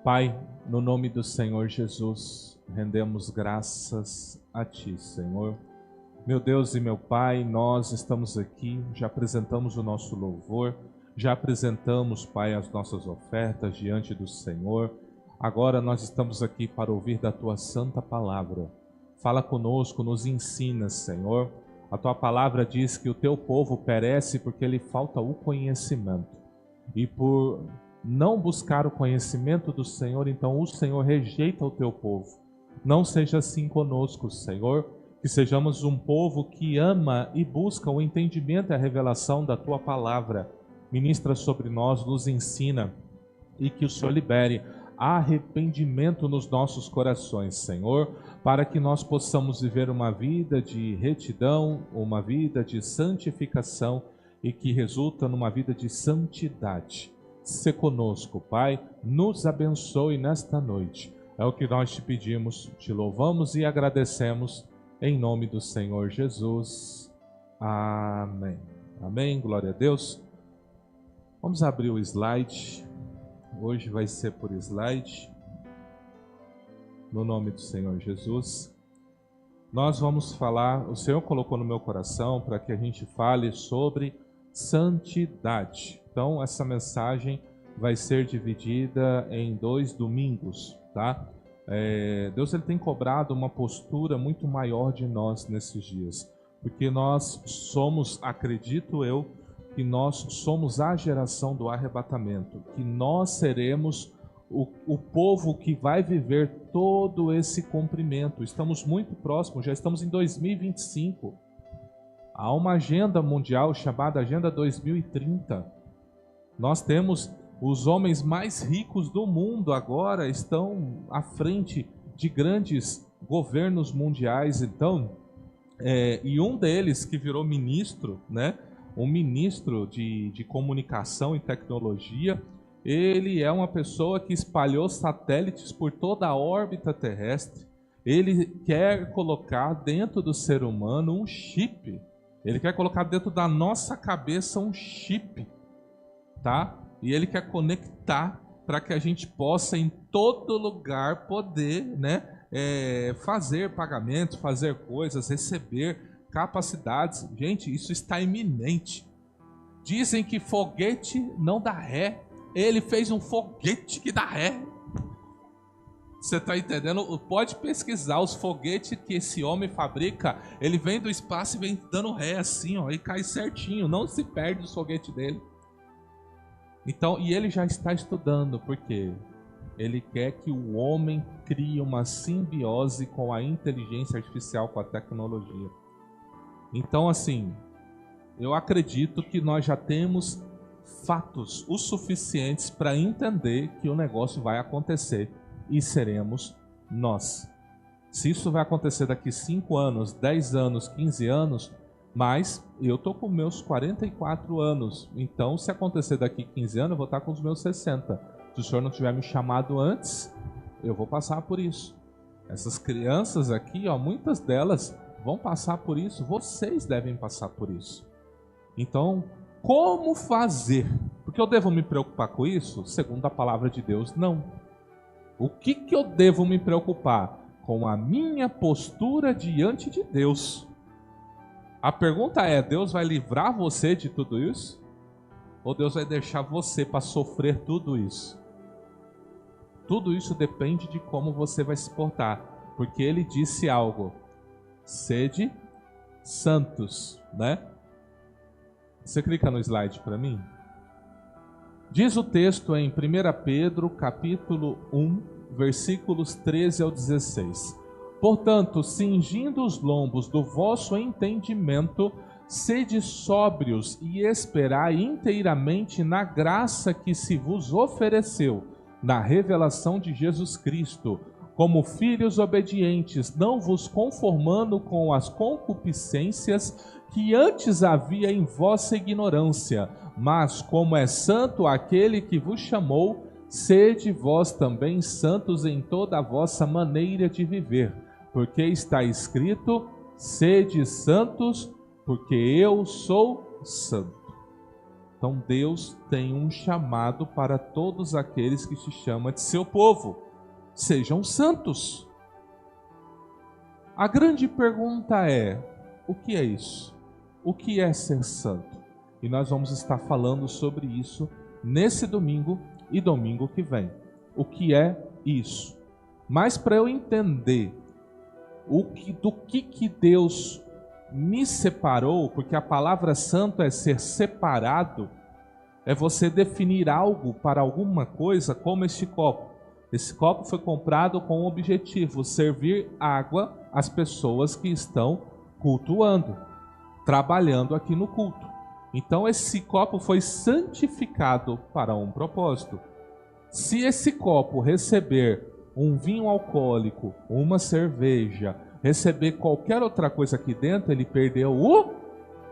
Pai, no nome do Senhor Jesus, rendemos graças a Ti, Senhor. Meu Deus e meu Pai, nós estamos aqui, já apresentamos o nosso louvor, já apresentamos, Pai, as nossas ofertas diante do Senhor. Agora nós estamos aqui para ouvir da Tua santa palavra. Fala conosco, nos ensina, Senhor. A Tua palavra diz que o Teu povo perece porque lhe falta o conhecimento. E por não buscar o conhecimento do Senhor, então o Senhor rejeita o Teu povo. Não seja assim conosco, Senhor, que sejamos um povo que ama e busca o entendimento e a revelação da Tua palavra. Ministra sobre nós, nos ensina, e que o Senhor libere arrependimento nos nossos corações, Senhor, para que nós possamos viver uma vida de retidão, uma vida de santificação e que resulta numa vida de santidade. Se conosco, Pai, nos abençoe nesta noite. É o que nós te pedimos, te louvamos e agradecemos em nome do Senhor Jesus. Amém. Amém, glória a Deus. Vamos abrir o slide. Hoje vai ser por slide. No nome do Senhor Jesus. Nós vamos falar, o Senhor colocou no meu coração para que a gente fale sobre santidade. Então, essa mensagem vai ser dividida em 2 domingos, tá? Deus ele tem cobrado uma postura muito maior de nós nesses dias, porque nós somos, acredito eu, que nós somos a geração do arrebatamento, que nós seremos o povo que vai viver todo esse cumprimento. Estamos muito próximos, já estamos em 2025. Há uma agenda mundial chamada Agenda 2030. Nós temos os homens mais ricos do mundo agora estão à frente de grandes governos mundiais. Então, e um deles que virou ministro, né? Um ministro de comunicação e tecnologia, ele é uma pessoa que espalhou satélites por toda a órbita terrestre. Ele quer colocar dentro do ser humano um chip. Ele quer colocar dentro da nossa cabeça um chip, tá? E ele quer conectar para que a gente possa em todo lugar poder, né, fazer pagamentos, fazer coisas, receber capacidades. Gente, isso está iminente. Dizem que foguete não dá ré. Ele fez um foguete que dá ré. Você está entendendo? Pode pesquisar os foguetes que esse homem fabrica. Ele vem do espaço e vem dando ré assim, ó, e cai certinho. Não se perde o foguete dele. Então, e ele já está estudando, porque ele quer que o homem crie uma simbiose com a inteligência artificial, com a tecnologia. Então, assim, eu acredito que nós já temos fatos o suficientes para entender que o negócio vai acontecer e seremos nós. Se isso vai acontecer daqui 5 anos, 10 anos, 15 anos, mas eu estou com meus 44 anos, então se acontecer daqui 15 anos, eu vou estar com os meus 60. Se o senhor não tiver me chamado antes, eu vou passar por isso. Essas crianças aqui, ó, muitas delas vão passar por isso, vocês devem passar por isso. Então, como fazer? Porque eu devo me preocupar com isso? Segundo a palavra de Deus, não. O que eu devo me preocupar? Com a minha postura diante de Deus. A pergunta é, Deus vai livrar você de tudo isso? Ou Deus vai deixar você para sofrer tudo isso? Tudo isso depende de como você vai se portar. Porque Ele disse algo. Sede santos, né? Você clica no slide para mim. Diz o texto em 1 Pedro, capítulo 1, versículos 13 ao 16. Portanto, cingindo os lombos do vosso entendimento, sede sóbrios e esperai inteiramente na graça que se vos ofereceu, na revelação de Jesus Cristo, como filhos obedientes, não vos conformando com as concupiscências que antes havia em vossa ignorância, mas como é santo aquele que vos chamou, sede vós também santos em toda a vossa maneira de viver, porque está escrito, sede santos, porque eu sou santo. Então Deus tem um chamado para todos aqueles que se chamam de seu povo. Sejam santos. A grande pergunta é: o que é isso? O que é ser santo? E nós vamos estar falando sobre isso nesse domingo e domingo que vem. O que é isso? Mas para eu entender do que Deus me separou, porque a palavra santo é ser separado, é você definir algo para alguma coisa, como este copo. Esse copo foi comprado com o objetivo de servir água às pessoas que estão cultuando, trabalhando aqui no culto. Então esse copo foi santificado para um propósito. Se esse copo receber um vinho alcoólico, uma cerveja, receber qualquer outra coisa aqui dentro, ele perdeu o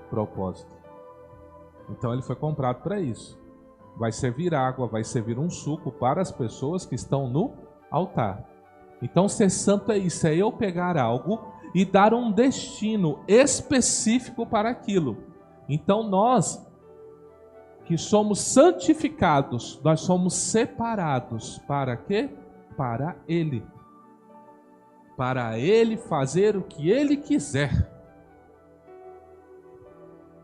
propósito. Então ele foi comprado para isso. Vai servir água, vai servir um suco para as pessoas que estão no altar. Então ser santo é isso, é eu pegar algo e dar um destino específico para aquilo. Então nós que somos santificados, nós somos separados para quê? Para Ele. Para Ele fazer o que Ele quiser.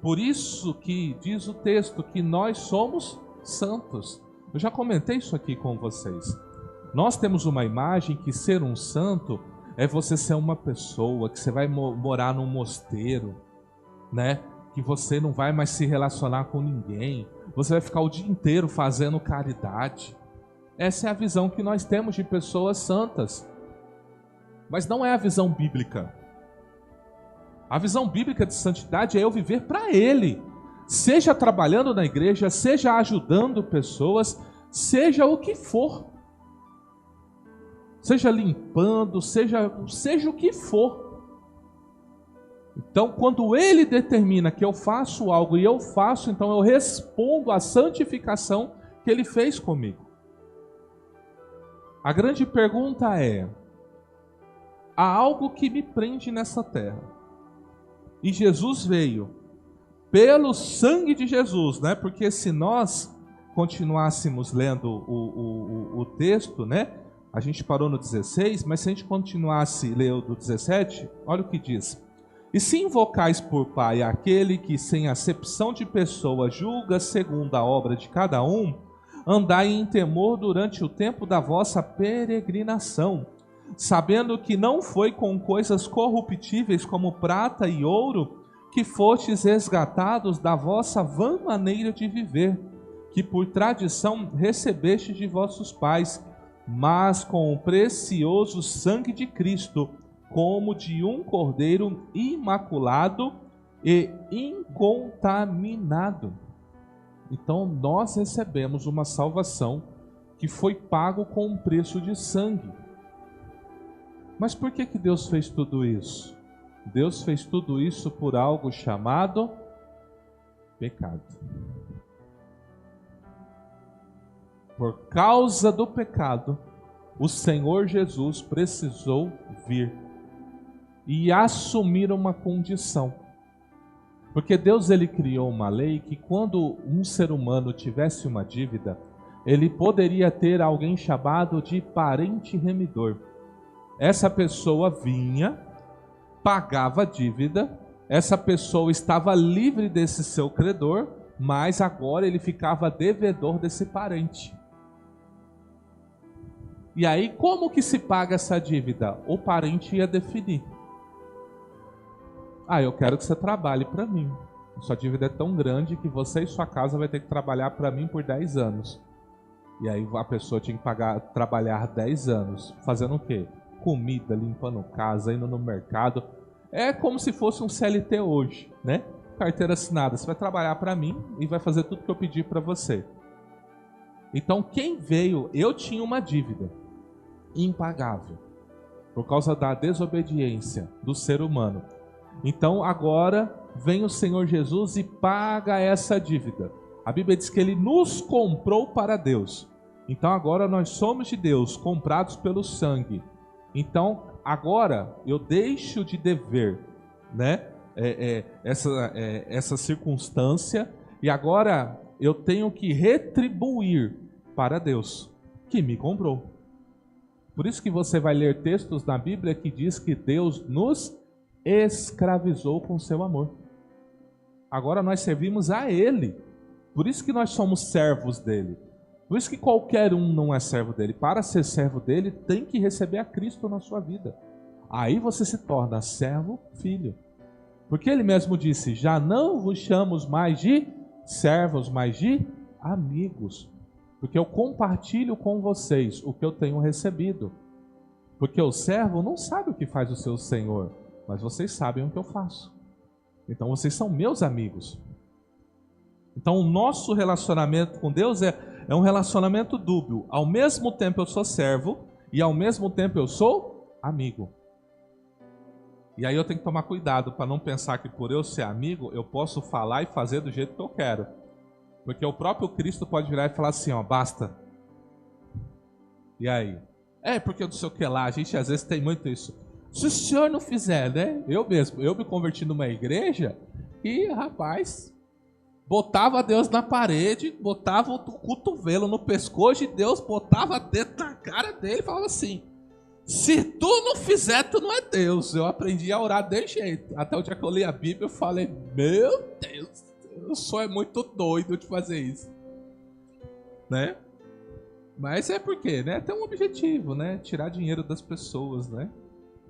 Por isso que diz o texto que nós somos santos. Eu já comentei isso aqui com vocês. Nós temos uma imagem que ser um santo é você ser uma pessoa que você vai morar num mosteiro, né? Que você não vai mais se relacionar com ninguém. Você vai ficar o dia inteiro fazendo caridade. Essa é a visão que nós temos de pessoas santas. Mas não é a visão bíblica. A visão bíblica de santidade é eu viver para Ele. Seja trabalhando na igreja, seja ajudando pessoas, seja o que for. Seja limpando, seja o que for. Então, quando Ele determina que eu faço algo e eu faço, então eu respondo à santificação que Ele fez comigo. A grande pergunta é: há algo que me prende nessa terra. E Jesus veio pelo sangue de Jesus, né? Porque se nós continuássemos lendo o texto, né? A gente parou no 16, mas se a gente continuasse lendo do 17, olha o que diz. E se invocais por Pai aquele que sem acepção de pessoa julga segundo a obra de cada um, andai em temor durante o tempo da vossa peregrinação, sabendo que não foi com coisas corruptíveis como prata e ouro que fostes resgatados da vossa vã maneira de viver, que por tradição recebestes de vossos pais, mas com o precioso sangue de Cristo, como de um cordeiro imaculado e incontaminado. Então nós recebemos uma salvação que foi pago com um preço de sangue. Mas por que Deus fez tudo isso? Deus fez tudo isso por algo chamado pecado. Por causa do pecado, o Senhor Jesus precisou vir e assumir uma condição. Porque Deus ele criou uma lei que quando um ser humano tivesse uma dívida, ele poderia ter alguém chamado de parente remidor. Essa pessoa vinha, pagava a dívida, essa pessoa estava livre desse seu credor, mas agora ele ficava devedor desse parente. E aí, como que se paga essa dívida? O parente ia definir. Eu quero que você trabalhe para mim. Sua dívida é tão grande que você e sua casa vai ter que trabalhar para mim por 10 anos. E aí a pessoa tinha que trabalhar 10 anos. Fazendo o quê? Comida, limpando casa, indo no mercado. É como se fosse um CLT hoje, né? Carteira assinada. Você vai trabalhar para mim e vai fazer tudo que eu pedir para você. Então quem veio, eu tinha uma dívida impagável por causa da desobediência do ser humano. Então agora vem o Senhor Jesus e paga essa dívida. A Bíblia diz que Ele nos comprou para Deus. Então agora nós somos de Deus, comprados pelo sangue. Então agora eu deixo de dever, né? Essa circunstância, e agora eu tenho que retribuir para Deus, que me comprou. Por isso que você vai ler textos na Bíblia que diz que Deus nos escravizou com seu amor. Agora nós servimos a Ele. Por isso que nós somos servos dele. Por isso que qualquer um não é servo dele. Para ser servo dele, tem que receber a Cristo na sua vida. Aí você se torna servo, filho. Porque ele mesmo disse, já não vos chamamos mais de servos, mas de amigos. Porque eu compartilho com vocês o que eu tenho recebido. Porque o servo não sabe o que faz o seu senhor, mas vocês sabem o que eu faço. Então vocês são meus amigos. Então o nosso relacionamento com Deus é um relacionamento dúbio. Ao mesmo tempo eu sou servo e ao mesmo tempo eu sou amigo. E aí eu tenho que tomar cuidado para não pensar que por eu ser amigo eu posso falar e fazer do jeito que eu quero. Porque o próprio Cristo pode virar e falar assim, ó, basta. E aí? Porque eu não sei o que lá, a gente às vezes tem muito isso. Se o senhor não fizer, né? Eu me converti numa igreja e, rapaz, botava Deus na parede, botava o cotovelo no pescoço de Deus, botava dentro da cara dele e falava assim, se tu não fizer, tu não é Deus. Eu aprendi a orar desse jeito. Até o dia que eu li a Bíblia, eu falei, meu Deus, o senhor é muito doido de fazer isso. Né? Mas é porque, né? Tem um objetivo, né? Tirar dinheiro das pessoas, né?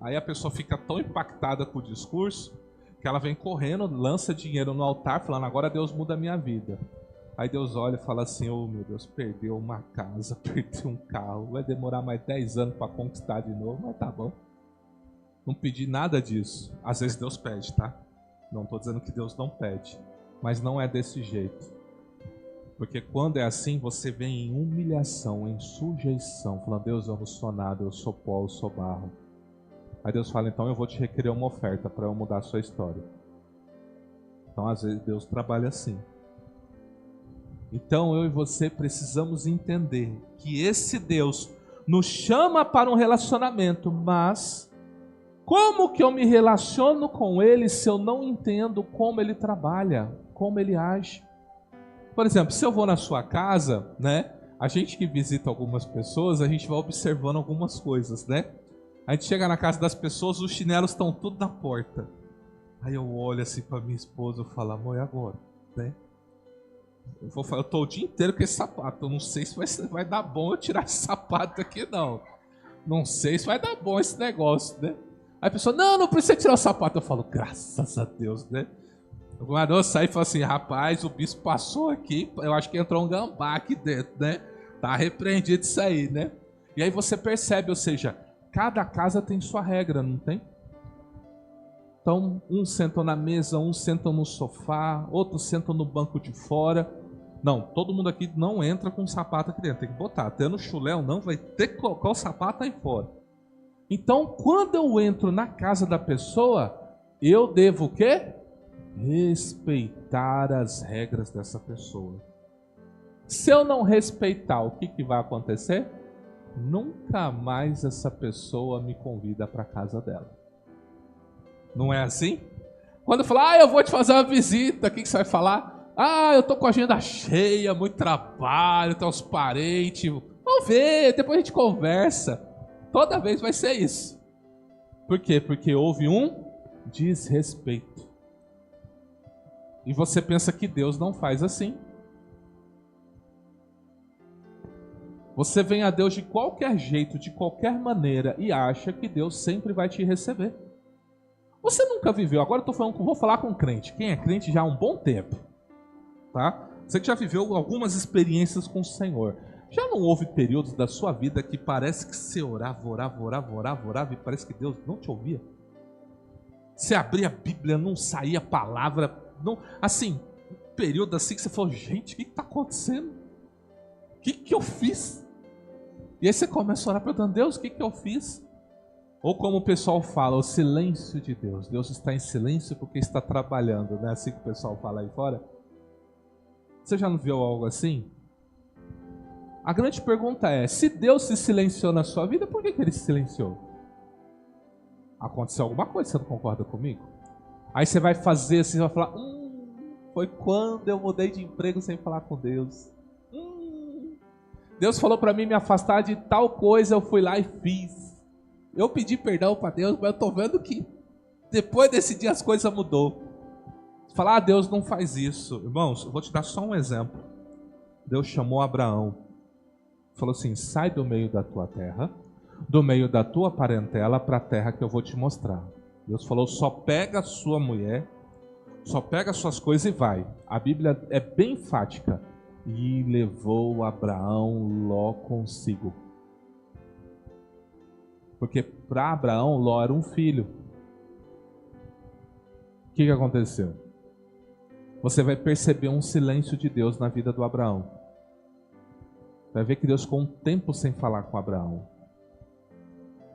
Aí a pessoa fica tão impactada com o discurso que ela vem correndo, lança dinheiro no altar, falando, agora Deus muda a minha vida. Aí Deus olha e fala assim, oh meu Deus, perdeu uma casa, perdeu um carro, vai demorar mais 10 anos para conquistar de novo, mas tá bom. Não pedi nada disso. Às vezes Deus pede, tá? Não estou dizendo que Deus não pede, mas não é desse jeito. Porque quando é assim, você vem em humilhação, em sujeição, falando, Deus, eu não sou nada, eu sou pó, eu sou barro. Aí Deus fala, então eu vou te requerer uma oferta para eu mudar a sua história. Então às vezes Deus trabalha assim. Então eu e você precisamos entender que esse Deus nos chama para um relacionamento, mas como que eu me relaciono com Ele se eu não entendo como Ele trabalha, como Ele age? Por exemplo, se eu vou na sua casa, né? A gente que visita algumas pessoas, a gente vai observando algumas coisas, né? A gente chega na casa das pessoas, os chinelos estão tudo na porta. Aí eu olho assim para minha esposa e falo, amor, e agora? Né? Eu tô o dia inteiro com esse sapato. Eu não sei se vai dar bom eu tirar esse sapato aqui, não. Não sei se vai dar bom esse negócio, né? Aí a pessoa, não precisa tirar o sapato. Eu falo, graças a Deus, né? Eu saí e falo assim, rapaz, o bispo passou aqui, eu acho que entrou um gambá aqui dentro, né? Tá repreendido isso aí, né? E aí você percebe, ou seja, cada casa tem sua regra, não tem? Então, uns sentam na mesa, uns sentam no sofá, outros sentam no banco de fora. Não, todo mundo aqui não entra com o sapato aqui dentro, tem que botar. Até no chulé não, vai ter que colocar o sapato aí fora. Então, quando eu entro na casa da pessoa, eu devo o quê? Respeitar as regras dessa pessoa. Se eu não respeitar, o que vai acontecer? Nunca mais essa pessoa me convida para a casa dela. Não é assim? Quando eu falar, eu vou te fazer uma visita, o que você vai falar? Eu tô com a agenda cheia, muito trabalho, tem uns parentes. Vamos ver, depois a gente conversa. Toda vez vai ser isso. Por quê? Porque houve um desrespeito. E você pensa que Deus não faz assim. Você vem a Deus de qualquer jeito, de qualquer maneira, e acha que Deus sempre vai te receber. Você nunca viveu, agora eu vou falar com crente. Quem é crente já há um bom tempo, tá? Você que já viveu algumas experiências com o Senhor. Já não houve períodos da sua vida que parece que você orava e parece que Deus não te ouvia? Você abria a Bíblia, não saía palavra, não, assim, um período assim que você falou, gente, o que está acontecendo? O que eu fiz? E aí você começa a orar perguntando, Deus, o que eu fiz? Ou como o pessoal fala, o silêncio de Deus. Deus está em silêncio porque está trabalhando, não é assim que o pessoal fala aí fora? Você já não viu algo assim? A grande pergunta é, se Deus se silenciou na sua vida, por que Ele se silenciou? Aconteceu alguma coisa, você não concorda comigo? Aí você vai fazer assim, vai falar, foi quando eu mudei de emprego sem falar com Deus. Deus falou para mim me afastar de tal coisa, eu fui lá e fiz. Eu pedi perdão para Deus, mas eu tô vendo que depois desse dia as coisas mudou. Falar, Deus não faz isso. Irmãos, eu vou te dar só um exemplo. Deus chamou Abraão. Falou assim, sai do meio da tua terra, do meio da tua parentela, para a terra que eu vou te mostrar. Deus falou, só pega a sua mulher, só pega as suas coisas e vai. A Bíblia é bem enfática. E levou Abraão Ló consigo. Porque para Abraão, Ló era um filho. O que aconteceu? Você vai perceber um silêncio de Deus na vida do Abraão. Vai ver que Deus ficou um tempo sem falar com Abraão.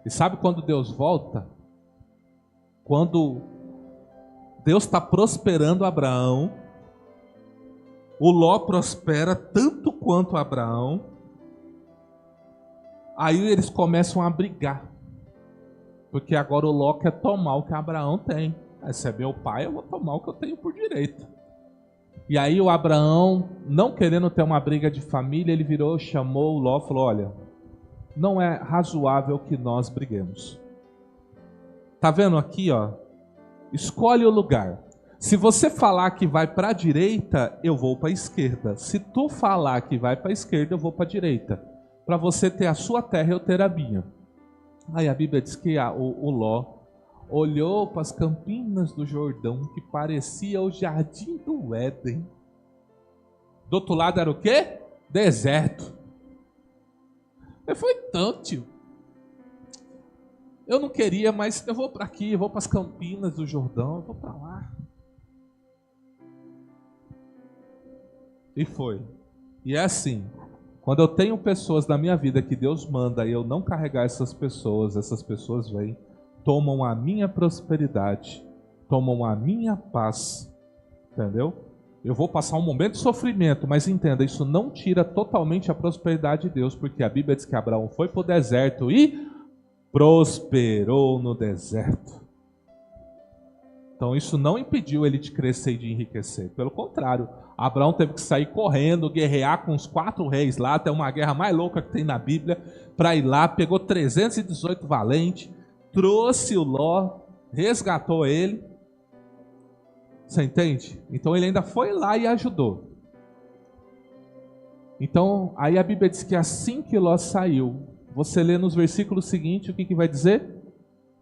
E sabe quando Deus volta? Quando Deus está prosperando Abraão, o Ló prospera tanto quanto Abraão. Aí eles começam a brigar. Porque agora o Ló quer tomar o que Abraão tem. Se é meu pai, eu vou tomar o que eu tenho por direito. E aí o Abraão, não querendo ter uma briga de família, ele virou, chamou o Ló e falou, olha, não é razoável que nós briguemos. Tá vendo aqui, ó? Escolhe o lugar. Se você falar que vai para a direita, eu vou para a esquerda. Se tu falar que vai para a esquerda, eu vou para a direita. Para você ter a sua terra, eu ter a minha. Aí a Bíblia diz que o Ló olhou para as campinas do Jordão, que parecia o jardim do Éden. Do outro lado era o quê? Deserto. Eu falei, tanto, tio. Eu não queria, mas eu vou para aqui, eu vou para as campinas do Jordão, eu vou para lá. E foi. E é assim, quando eu tenho pessoas na minha vida que Deus manda e eu não carregar essas pessoas vêm, tomam a minha prosperidade, tomam a minha paz, entendeu? Eu vou passar um momento de sofrimento, mas entenda, isso não tira totalmente a prosperidade de Deus, porque a Bíblia diz que Abraão foi para o deserto e prosperou no deserto. Então isso não impediu ele de crescer e de enriquecer. Pelo contrário, Abraão teve que sair correndo, guerrear com os 4 reis lá, até uma guerra mais louca que tem na Bíblia, para ir lá, pegou 318 valentes, trouxe o Ló, resgatou ele. Você entende? Então ele ainda foi lá e ajudou. Então, aí a Bíblia diz que assim que Ló saiu, você lê nos versículos seguintes, o que vai dizer?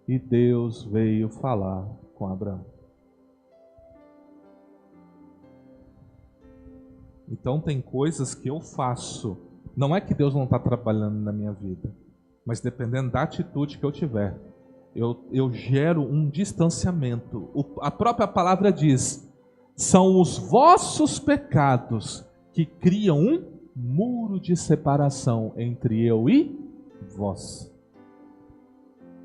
E Deus veio falar com Abraão. Então tem coisas que eu faço. Não é que Deus não está trabalhando na minha vida, mas dependendo da atitude que eu tiver, eu gero um distanciamento. A própria palavra diz, são os vossos pecados que criam um muro de separação entre eu e vós.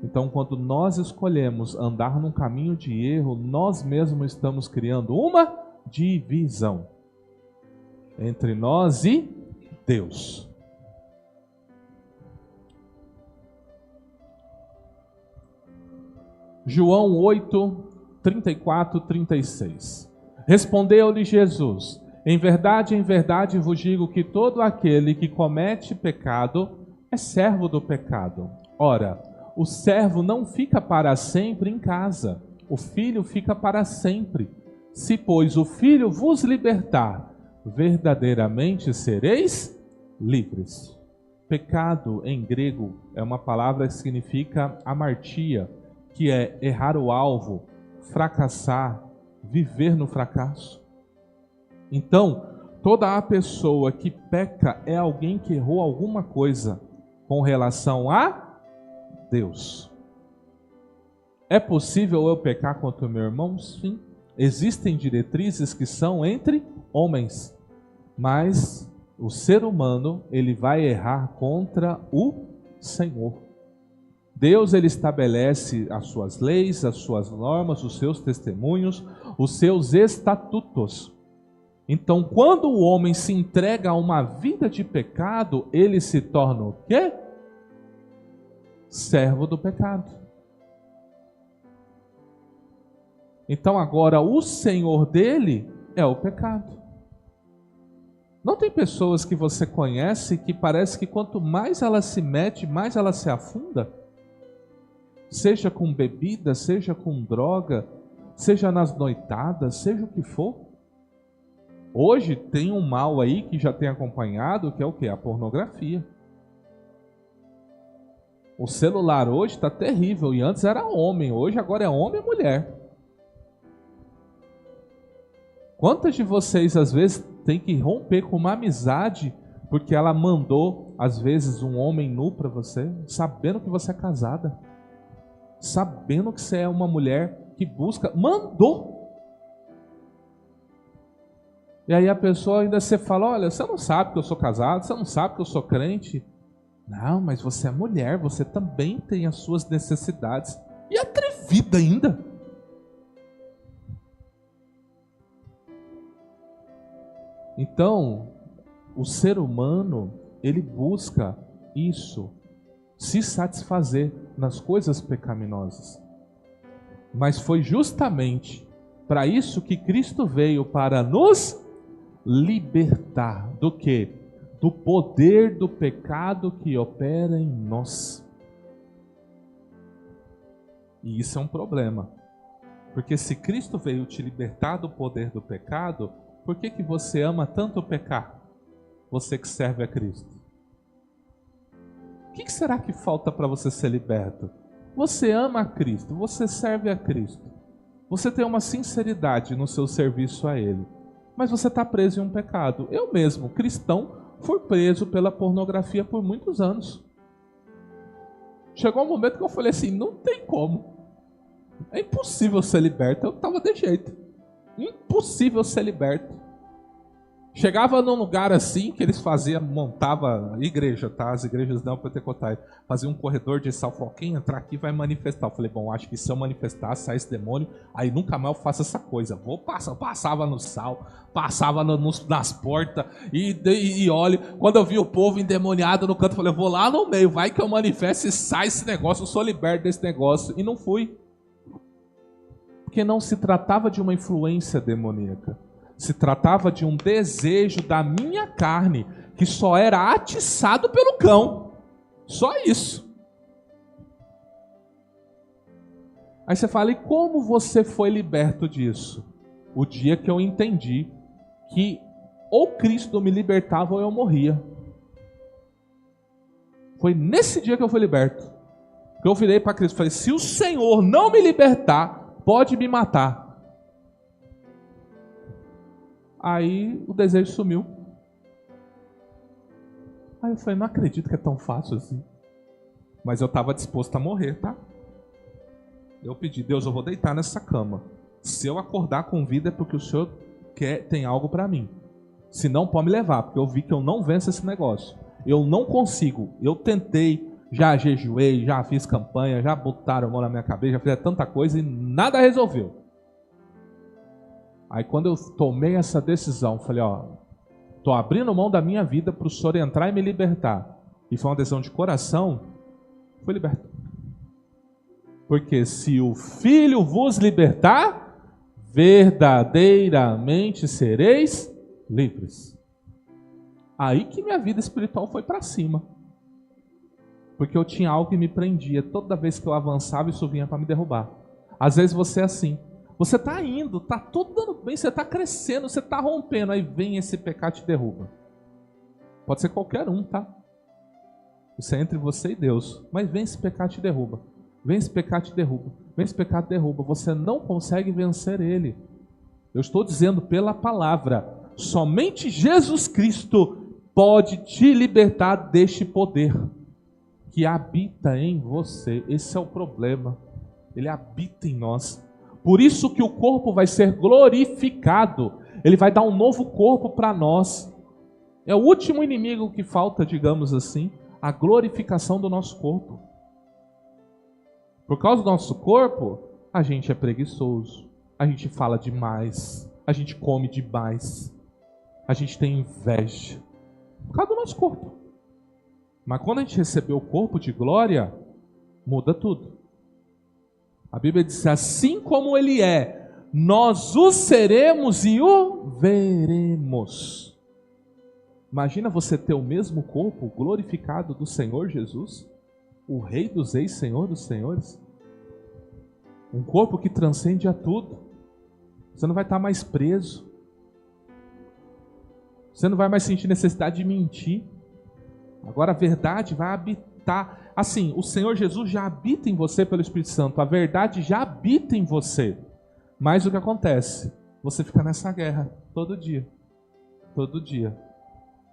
Então, quando nós escolhemos andar num caminho de erro, nós mesmos estamos criando uma divisão entre nós e Deus. João 8, 34, 36. Respondeu-lhe Jesus, em verdade vos digo que todo aquele que comete pecado é servo do pecado. Ora, o servo não fica para sempre em casa, o filho fica para sempre. Se, pois, o filho vos libertar, verdadeiramente sereis livres. Pecado, em grego, é uma palavra que significa amartia, que é errar o alvo, fracassar, viver no fracasso. Então, toda a pessoa que peca é alguém que errou alguma coisa com relação a Deus. É possível eu pecar contra o meu irmão? Sim. Existem diretrizes que são entre homens, mas o ser humano, ele vai errar contra o Senhor. Deus, ele estabelece as suas leis, as suas normas, os seus testemunhos, os seus estatutos. Então, quando o homem se entrega a uma vida de pecado, ele se torna o quê? Servo do pecado. Então agora o Senhor dele é o pecado. Não tem pessoas que você conhece que parece que quanto mais ela se mete, mais ela se afunda? Seja com bebida, seja com droga, seja nas noitadas, seja o que for. Hoje tem um mal aí que já tem acompanhado, que é o quê? A pornografia. O celular hoje está terrível, e antes era homem, hoje agora é homem e mulher. Quantas de vocês às vezes tem que romper com uma amizade porque ela mandou às vezes um homem nu para você, sabendo que você é casada, sabendo que você é uma mulher que busca, mandou. E aí a pessoa ainda você fala, olha, você não sabe que eu sou casado, você não sabe que eu sou crente. Não, mas você é mulher, você também tem as suas necessidades. E atrevida ainda. Então, o ser humano, ele busca isso, se satisfazer nas coisas pecaminosas. Mas foi justamente para isso que Cristo veio, para nos libertar do quê? Do poder do pecado que opera em nós. E isso é um problema. Porque se Cristo veio te libertar do poder do pecado, por que você ama tanto pecar? Você que serve a Cristo. O que será que falta para você ser liberto? Você ama a Cristo, você serve a Cristo. Você tem uma sinceridade no seu serviço a Ele. Mas você está preso em um pecado. Eu mesmo, cristão, fui preso pela pornografia por muitos anos. Chegou um momento que eu falei assim, não tem como. É impossível ser liberto. Eu estava de jeito. Impossível ser liberto. Chegava num lugar assim que eles faziam, montava igreja, tá? As igrejas não pentecostais. Fazia um corredor de sal, falou, quem entrar aqui vai manifestar. Eu falei, bom, acho que se eu manifestar, sai esse demônio, aí nunca mais eu faço essa coisa. Vou passar, passava no sal, passava nas portas, e olha, quando eu vi o povo endemoniado no canto, eu falei, eu vou lá no meio, vai que eu manifesto e sai esse negócio, eu sou liberto desse negócio. E não fui. Porque não se tratava de uma influência demoníaca. Se tratava de um desejo da minha carne, que só era atiçado pelo cão. Só isso. Aí você fala, e como você foi liberto disso? O dia que eu entendi que ou Cristo me libertava ou eu morria. Foi nesse dia que eu fui liberto. Que eu virei para Cristo e falei, se o Senhor não me libertar, pode me matar. Aí o desejo sumiu. Aí eu falei, não acredito que é tão fácil assim. Mas eu estava disposto a morrer, tá? Eu pedi, Deus, eu vou deitar nessa cama. Se eu acordar com vida é porque o Senhor tem algo para mim. Se não, pode me levar, porque eu vi que eu não venço esse negócio. Eu não consigo. Eu tentei, já jejuei, já fiz campanha, já botaram a mão na minha cabeça, já fiz tanta coisa e nada resolveu. Aí quando eu tomei essa decisão, falei, ó, tô abrindo mão da minha vida para o Senhor entrar e me libertar. E foi uma decisão de coração, fui liberto. Porque se o Filho vos libertar, verdadeiramente sereis livres. Aí que minha vida espiritual foi para cima. Porque eu tinha algo que me prendia. Toda vez que eu avançava, isso vinha para me derrubar. Às vezes você é assim. Você está indo, está tudo dando bem, você está crescendo, você está rompendo, aí vem esse pecado e te derruba. Pode ser qualquer um, tá? Isso é entre você e Deus. Mas vem esse pecado e te derruba. Vem esse pecado e te derruba. Vem esse pecado e te derruba. Você não consegue vencer ele. Eu estou dizendo pela palavra. Somente Jesus Cristo pode te libertar deste poder que habita em você. Esse é o problema. Ele habita em nós. Por isso que o corpo vai ser glorificado. Ele vai dar um novo corpo para nós. É o último inimigo que falta, digamos assim, a glorificação do nosso corpo. Por causa do nosso corpo, a gente é preguiçoso, a gente fala demais, a gente come demais, a gente tem inveja. Por causa do nosso corpo. Mas quando a gente recebeu o corpo de glória, muda tudo. A Bíblia diz, assim como ele é nós o seremos e o veremos. Imagina você ter o mesmo corpo glorificado do Senhor Jesus, o Rei dos Reis, Senhor dos Senhores. Um corpo que transcende a tudo. Você não vai estar mais preso. Você não vai mais sentir necessidade de mentir. Agora a verdade vai habitar. Assim, o Senhor Jesus já habita em você pelo Espírito Santo. A verdade já habita em você. Mas o que acontece? Você fica nessa guerra todo dia. Todo dia.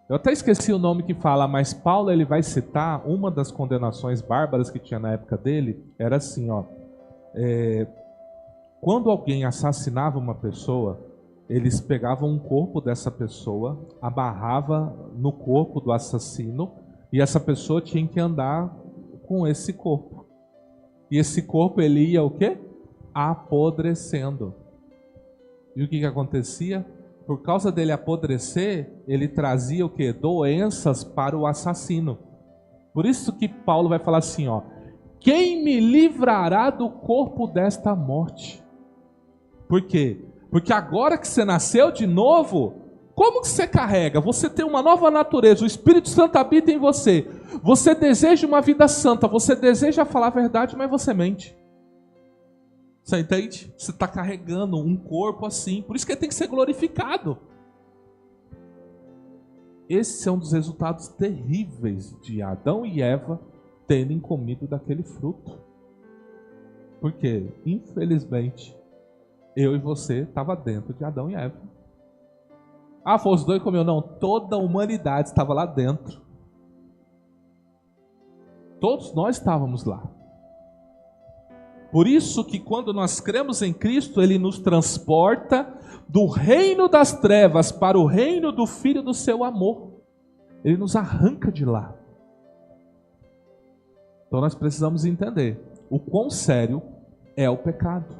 Eu até esqueci o nome que fala, mas Paulo ele vai citar uma das condenações bárbaras que tinha na época dele. Era assim, ó. Quando alguém assassinava uma pessoa, eles pegavam um corpo dessa pessoa, amarrava no corpo do assassino, e essa pessoa tinha que andar com esse corpo. E esse corpo ele ia o quê? Apodrecendo. E o que acontecia? Por causa dele apodrecer, ele trazia o quê? Doenças para o assassino. Por isso que Paulo vai falar assim, ó. Quem me livrará do corpo desta morte? Por quê? Porque agora que você nasceu de novo, como que você carrega? Você tem uma nova natureza, o Espírito Santo habita em você. Você deseja uma vida santa, você deseja falar a verdade, mas você mente. Você entende? Você está carregando um corpo assim, por isso que ele tem que ser glorificado. Esse é um dos resultados terríveis de Adão e Eva terem comido daquele fruto. Porque, infelizmente, eu e você estava dentro de Adão e Eva. Ah, foi os dois que comeu? Não, toda a humanidade estava lá dentro. Todos nós estávamos lá. Por isso que quando nós cremos em Cristo, Ele nos transporta do reino das trevas para o reino do Filho do seu amor. Ele nos arranca de lá. Então nós precisamos entender o quão sério é o pecado.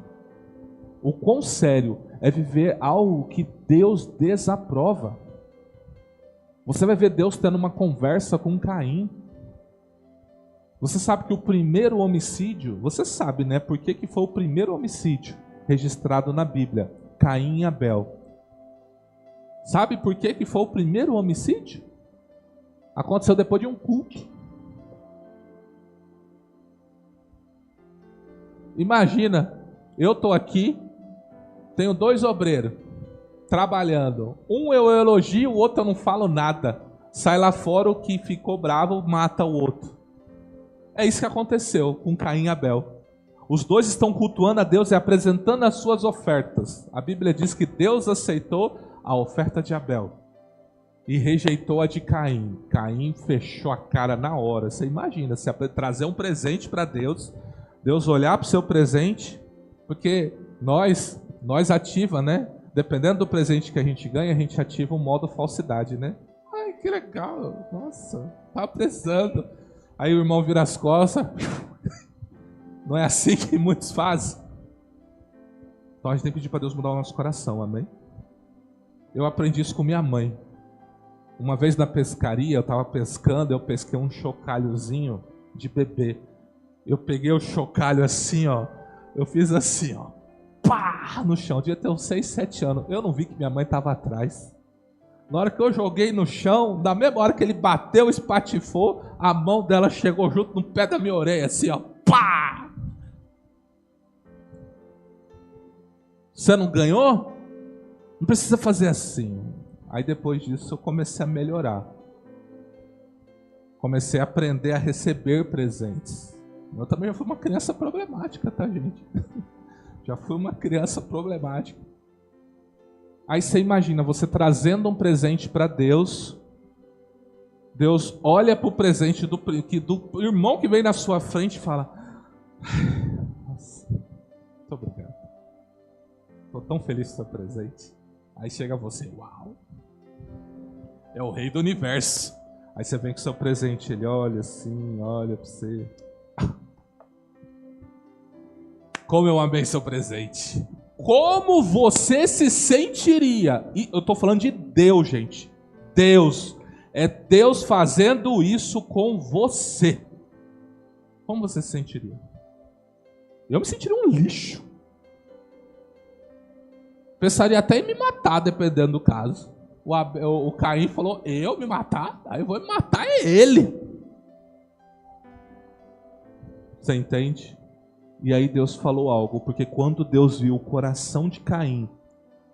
O quão sério é viver algo que Deus desaprova. Você vai ver Deus tendo uma conversa com Caim. Você sabe que o primeiro homicídio, você sabe, né? Por que foi o primeiro homicídio registrado na Bíblia? Caim e Abel. Sabe por que foi o primeiro homicídio? Aconteceu depois de um culto. Imagina, eu estou aqui, tenho dois obreiros trabalhando. Um eu elogio, o outro eu não falo nada. Sai lá fora, o que ficou bravo mata o outro. É isso que aconteceu com Caim e Abel. Os dois estão cultuando a Deus e apresentando as suas ofertas. A Bíblia diz que Deus aceitou a oferta de Abel e rejeitou a de Caim. Caim fechou a cara na hora. Você imagina, se trazer um presente para Deus, Deus olhar para o seu presente, porque nós ativa, né? Dependendo do presente que a gente ganha, a gente ativa o modo falsidade, né? Ai, que legal, nossa, tá precisando. Aí o irmão vira as costas. Não é assim que muitos fazem? Então a gente tem que pedir para Deus mudar o nosso coração, amém? Eu aprendi isso com minha mãe. Uma vez na pescaria, eu estava pescando, eu pesquei um chocalhozinho de bebê. Eu peguei o chocalho assim, ó. Eu fiz assim, ó. Pá! No chão. Devia ter uns 6, 7 anos. Eu não vi que minha mãe estava atrás. Na hora que eu joguei no chão, na mesma hora que ele bateu, espatifou, a mão dela chegou junto no pé da minha orelha, assim, ó. Pá! Você não ganhou? Não precisa fazer assim. Aí depois disso eu comecei a melhorar. Comecei a aprender a receber presentes. Eu também já fui uma criança problemática, tá, gente? Já fui uma criança problemática. Aí você imagina, você trazendo um presente para Deus, Deus olha para o presente do irmão que vem na sua frente e fala: nossa, muito obrigado. Estou tão feliz com o seu presente. Aí chega você, uau, é o rei do universo. Aí você vem com o seu presente, ele olha assim, olha para você. Como eu amei seu presente. Como você se sentiria? E eu estou falando de Deus, gente. Deus. É Deus fazendo isso com você. Como você se sentiria? Eu me sentiria um lixo. Pensaria até em me matar, dependendo do caso. O Caim falou, eu me matar? Aí eu vou me matar é ele. Você entende? E aí Deus falou algo, porque quando Deus viu o coração de Caim,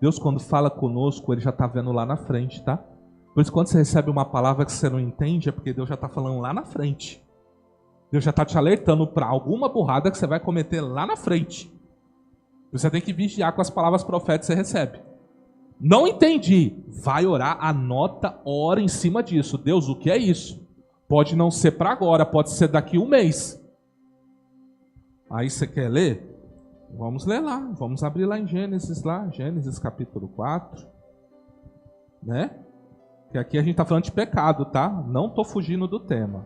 Deus quando fala conosco, Ele já está vendo lá na frente, tá? Por isso quando você recebe uma palavra que você não entende, é porque Deus já está falando lá na frente. Deus já está te alertando para alguma burrada que você vai cometer lá na frente. Você tem que vigiar com as palavras proféticas que você recebe. Não entendi. Vai orar, anota, ora em cima disso. Deus, o que é isso? Pode não ser para agora, pode ser daqui 1 mês. Aí você quer ler? Vamos ler lá. Vamos abrir lá em Gênesis, Gênesis capítulo 4. Né? Que aqui a gente está falando de pecado, tá? Não estou fugindo do tema.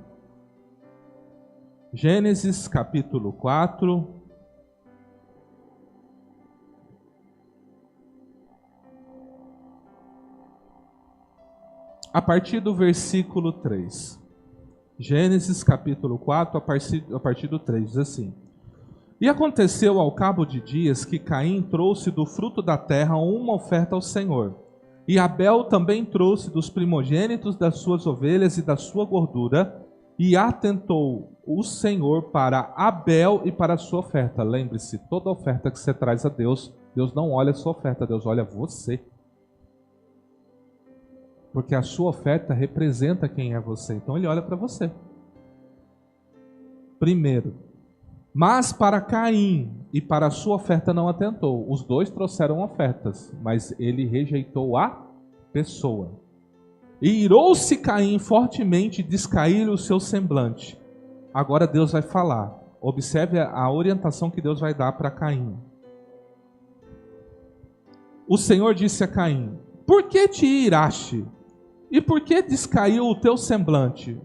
Gênesis capítulo 4. A partir do versículo 3. Gênesis capítulo 4, a partir do 3, diz assim: E aconteceu ao cabo de dias que Caim trouxe do fruto da terra uma oferta ao Senhor. E Abel também trouxe dos primogênitos das suas ovelhas e da sua gordura, e atentou o Senhor para Abel e para a sua oferta. Lembre-se, toda oferta que você traz a Deus, Deus não olha a sua oferta, Deus olha você. Porque a sua oferta representa quem é você. Então Ele olha para você. Primeiro. Mas para Caim e para a sua oferta não atentou. Os dois trouxeram ofertas, mas ele rejeitou a pessoa. E irou-se Caim fortemente e descaiu-lhe o seu semblante. Agora Deus vai falar. Observe a orientação que Deus vai dar para Caim. O Senhor disse a Caim: Por que te iraste? E por que descaiu o teu semblante?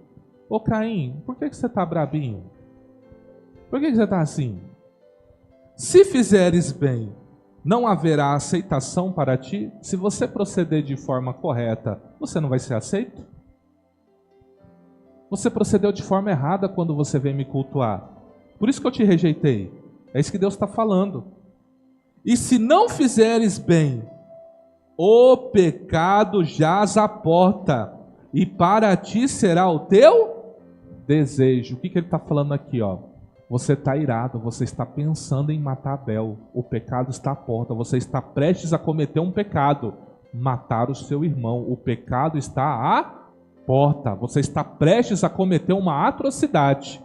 Ô Caim, por que você está brabinho? Por que você está assim? Se fizeres bem, não haverá aceitação para ti? Se você proceder de forma correta, você não vai ser aceito? Você procedeu de forma errada quando você veio me cultuar. Por isso que eu te rejeitei. É isso que Deus está falando. E se não fizeres bem, o pecado jaz à porta, e para ti será o teu desejo. O que ele está falando aqui? Você está irado, você está pensando em matar Abel. O pecado está à porta, você está prestes a cometer um pecado, matar o seu irmão. O pecado está à porta, você está prestes a cometer uma atrocidade.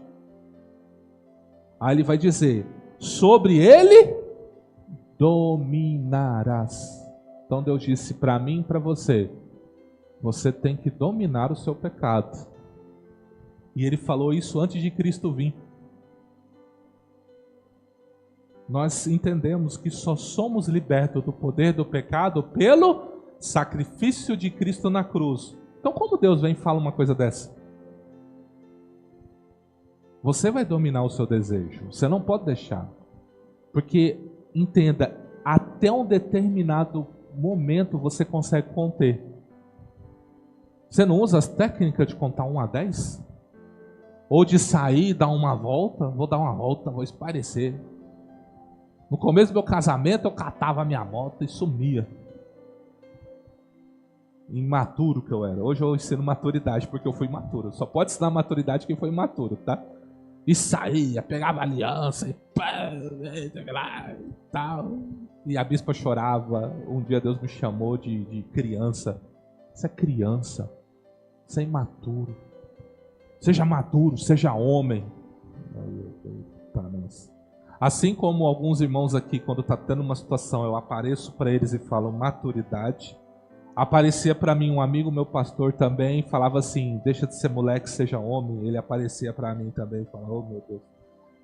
Aí ele vai dizer: sobre ele dominarás. Então Deus disse para mim e para você: você tem que dominar o seu pecado. E Ele falou isso antes de Cristo vir. Nós entendemos que só somos libertos do poder do pecado pelo sacrifício de Cristo na cruz. Então como Deus vem e fala uma coisa dessa? Você vai dominar o seu desejo. Você não pode deixar. Porque, entenda, até um determinado momento você consegue conter. Você não usa as técnicas de contar 1 a 10? Ou de sair e dar uma volta? Vou dar uma volta, vou esparecer. No começo do meu casamento eu catava a minha moto e sumia. Imaturo que eu era. Hoje eu ensino maturidade porque eu fui imaturo. Só pode ensinar maturidade quem foi imaturo, tá? E saía, pegava aliança e tal. E a bispa chorava. Um dia Deus me chamou de criança. Você é criança. Você é imaturo. Seja maduro, seja homem. Assim como alguns irmãos aqui, quando está tendo uma situação, eu apareço para eles e falo maturidade. Aparecia para mim um amigo, meu pastor também, falava assim: deixa de ser moleque, seja homem. Ele aparecia para mim também e falava: oh meu Deus.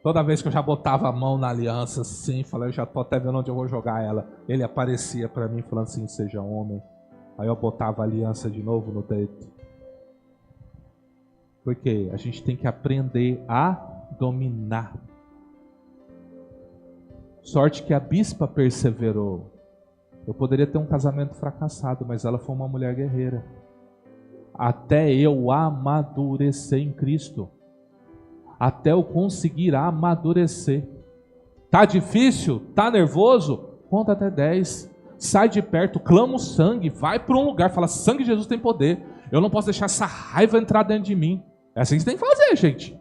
Toda vez que eu já botava a mão na aliança assim, falei: eu já estou até vendo onde eu vou jogar ela. Ele aparecia para mim falando assim: seja homem. Aí eu botava a aliança de novo no dedo. Porque a gente tem que aprender a dominar. Sorte que a bispa perseverou. Eu poderia ter um casamento fracassado, mas ela foi uma mulher guerreira. Até eu amadurecer em Cristo. Até eu conseguir amadurecer. Tá difícil? Tá nervoso? Conta até 10. sai de perto, clama o sangue, vai para um lugar, fala, sangue de Jesus tem poder. Eu não posso deixar essa raiva entrar dentro de mim. É assim que você tem que fazer, gente.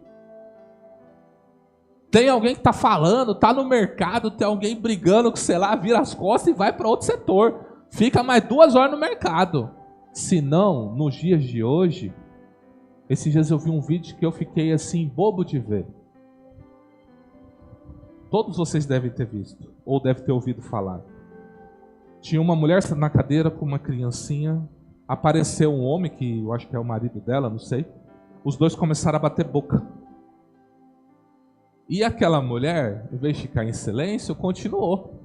Tem alguém que está falando, está no mercado, tem alguém brigando com, sei lá, vira as costas e vai para outro setor. Fica mais 2 horas no mercado. Se não, nos dias de hoje, esses dias eu vi um vídeo que eu fiquei assim, bobo de ver. Todos vocês devem ter visto, ou devem ter ouvido falar. Tinha uma mulher na cadeira com uma criancinha, apareceu um homem, que eu acho que é o marido dela, não sei. Os dois começaram a bater boca. E aquela mulher, em vez de ficar em silêncio, continuou.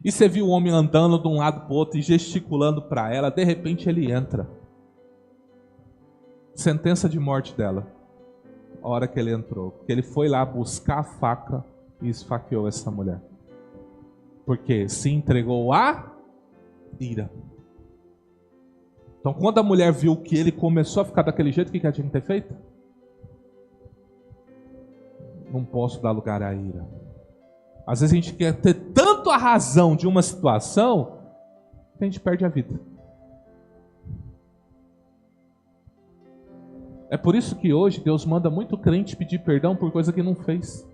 E você viu o homem andando de um lado para o outro e gesticulando para ela, de repente ele entra. Sentença de morte dela. A hora que ele entrou. Porque ele foi lá buscar a faca e esfaqueou essa mulher. Porque se entregou à ira. Então quando a mulher viu que ele começou a ficar daquele jeito, o que ela tinha que ter feito? Não posso dar lugar à ira. Às vezes a gente quer ter tanto a razão de uma situação que a gente perde a vida. É por isso que hoje Deus manda muito crente pedir perdão por coisa que não fez.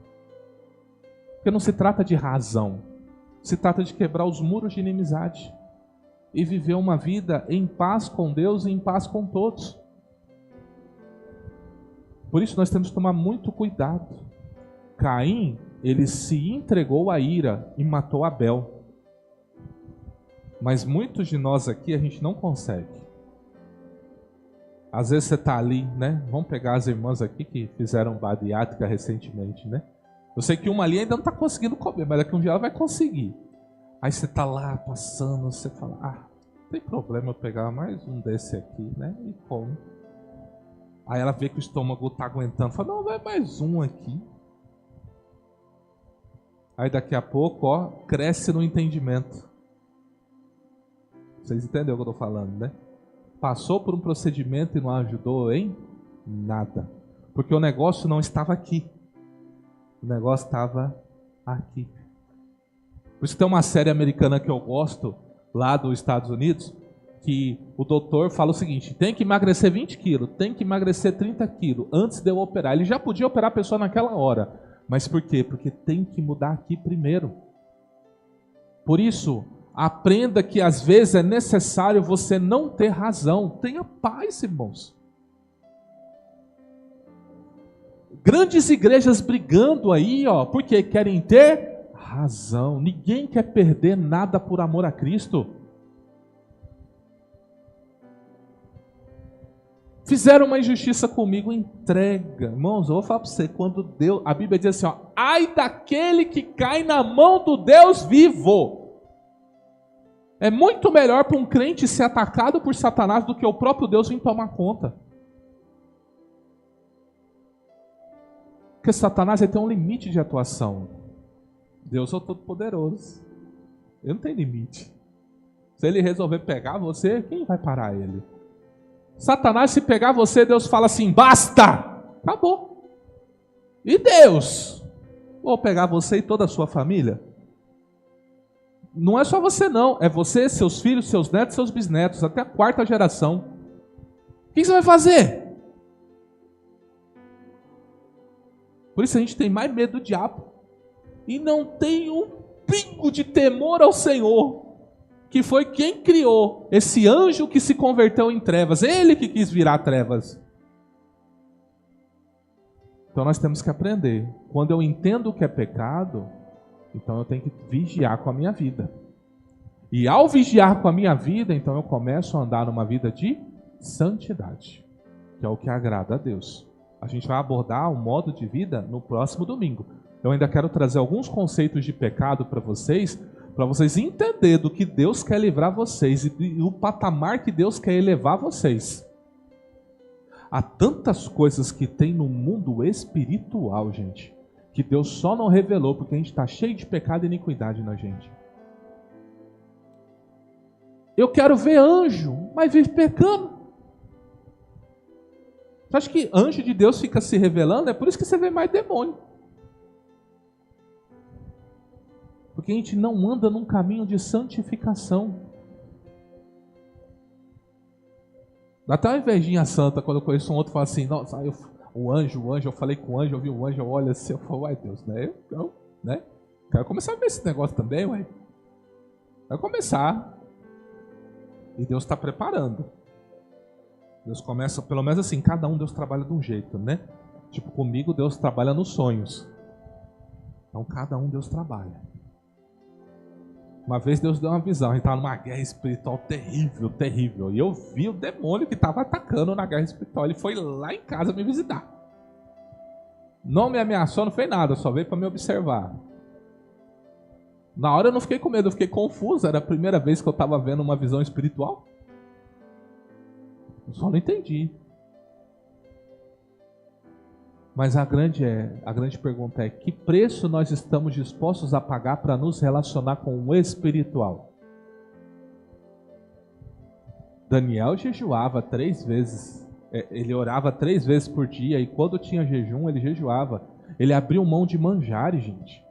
Porque não se trata de razão. Se trata de quebrar os muros de inimizade. E viver uma vida em paz com Deus e em paz com todos. Por isso nós temos que tomar muito cuidado. Caim, ele se entregou à ira e matou Abel. Mas muitos de nós aqui a gente não consegue. Às vezes você está ali, né? Vamos pegar as irmãs aqui que fizeram bariátrica recentemente, né? Eu sei que uma ali ainda não está conseguindo comer, mas daqui um dia ela vai conseguir. Aí você está lá passando, você fala, não tem problema eu pegar mais um desse aqui, né? E come. Aí ela vê que o estômago está aguentando, fala, não, vai mais um aqui. Aí daqui a pouco, ó, cresce no entendimento. Vocês entenderam o que eu estou falando, né? Passou por um procedimento e não ajudou em nada. Porque o negócio não estava aqui. O negócio estava aqui. Por isso tem uma série americana que eu gosto, lá dos Estados Unidos, que o doutor fala o seguinte, tem que emagrecer 20 quilos, tem que emagrecer 30 quilos antes de eu operar. Ele já podia operar a pessoa naquela hora. Mas por quê? Porque tem que mudar aqui primeiro. Por isso, aprenda que às vezes é necessário você não ter razão. Tenha paz, irmãos. Grandes igrejas brigando aí, ó, porque querem ter razão. Ninguém quer perder nada por amor a Cristo. Fizeram uma injustiça comigo, entrega. Irmãos, eu vou falar para você, quando Deus, a Bíblia diz assim, ó, ai daquele que cai na mão do Deus vivo. É muito melhor para um crente ser atacado por Satanás do que o próprio Deus vir tomar conta. Porque Satanás ele tem um limite de atuação. Deus é o Todo-Poderoso. Ele não tem limite. Se ele resolver pegar você, quem vai parar ele? Satanás, se pegar você, Deus fala assim, basta! Acabou. E Deus? Vou pegar você e toda a sua família? Não é só você não, é você, seus filhos, seus netos, seus bisnetos, até a 4ª geração. O que você vai fazer? Por isso a gente tem mais medo do diabo. E não tem um pingo de temor ao Senhor. Que foi quem criou esse anjo que se converteu em trevas. Ele que quis virar trevas. Então nós temos que aprender. Quando eu entendo o que é pecado, então eu tenho que vigiar com a minha vida. E ao vigiar com a minha vida, então eu começo a andar numa vida de santidade. Que é o que agrada a Deus. A gente vai abordar o modo de vida no próximo domingo. Eu ainda quero trazer alguns conceitos de pecado para vocês entenderem do que Deus quer livrar vocês e o patamar que Deus quer elevar vocês. Há tantas coisas que tem no mundo espiritual, gente, que Deus só não revelou porque a gente está cheio de pecado e iniquidade na gente. Eu quero ver anjo, mas vive pecando. Você acha que anjo de Deus fica se revelando? É por isso que você vê mais demônio. Porque a gente não anda num caminho de santificação. Dá até uma invejinha santa quando eu conheço um outro e falo assim, nossa, o anjo, eu falei com o anjo, eu vi o anjo, eu olho assim, eu falo, uai Deus, né? Né? Quero começar a ver esse negócio também, ué. Vai começar. E Deus está preparando. Deus começa, pelo menos assim, cada um Deus trabalha de um jeito, né? Tipo, comigo Deus trabalha nos sonhos. Então cada um Deus trabalha. Uma vez Deus deu uma visão, a gente estava numa guerra espiritual terrível, terrível. E eu vi o demônio que estava atacando na guerra espiritual. Ele foi lá em casa me visitar. Não me ameaçou, não fez nada, só veio para me observar. Na hora eu não fiquei com medo, eu fiquei confuso. Era a primeira vez que eu estava vendo uma visão espiritual. Eu só não entendi. Mas a grande pergunta é: que preço nós estamos dispostos a pagar para nos relacionar com o espiritual? Daniel jejuava 3 vezes. Ele orava 3 vezes por dia. E quando tinha jejum, ele jejuava. Ele abriu mão de manjares, gente.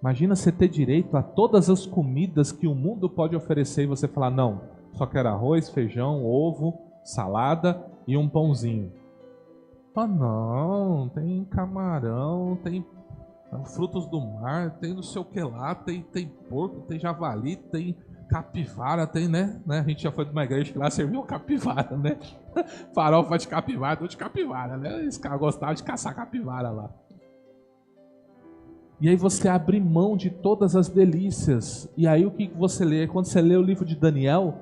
Imagina você ter direito a todas as comidas que o mundo pode oferecer e você falar, não, só quero arroz, feijão, ovo, salada e um pãozinho. Ah não, tem camarão, tem frutos do mar, tem não sei o que lá, tem porco, tem javali, tem capivara, tem, né? A gente já foi de uma igreja que lá serviu capivara, né? Farofa de capivara, tudo de capivara, né? Esse cara gostava de caçar capivara lá. E aí você abre mão de todas as delícias. E aí o que você lê? Quando você lê o livro de Daniel,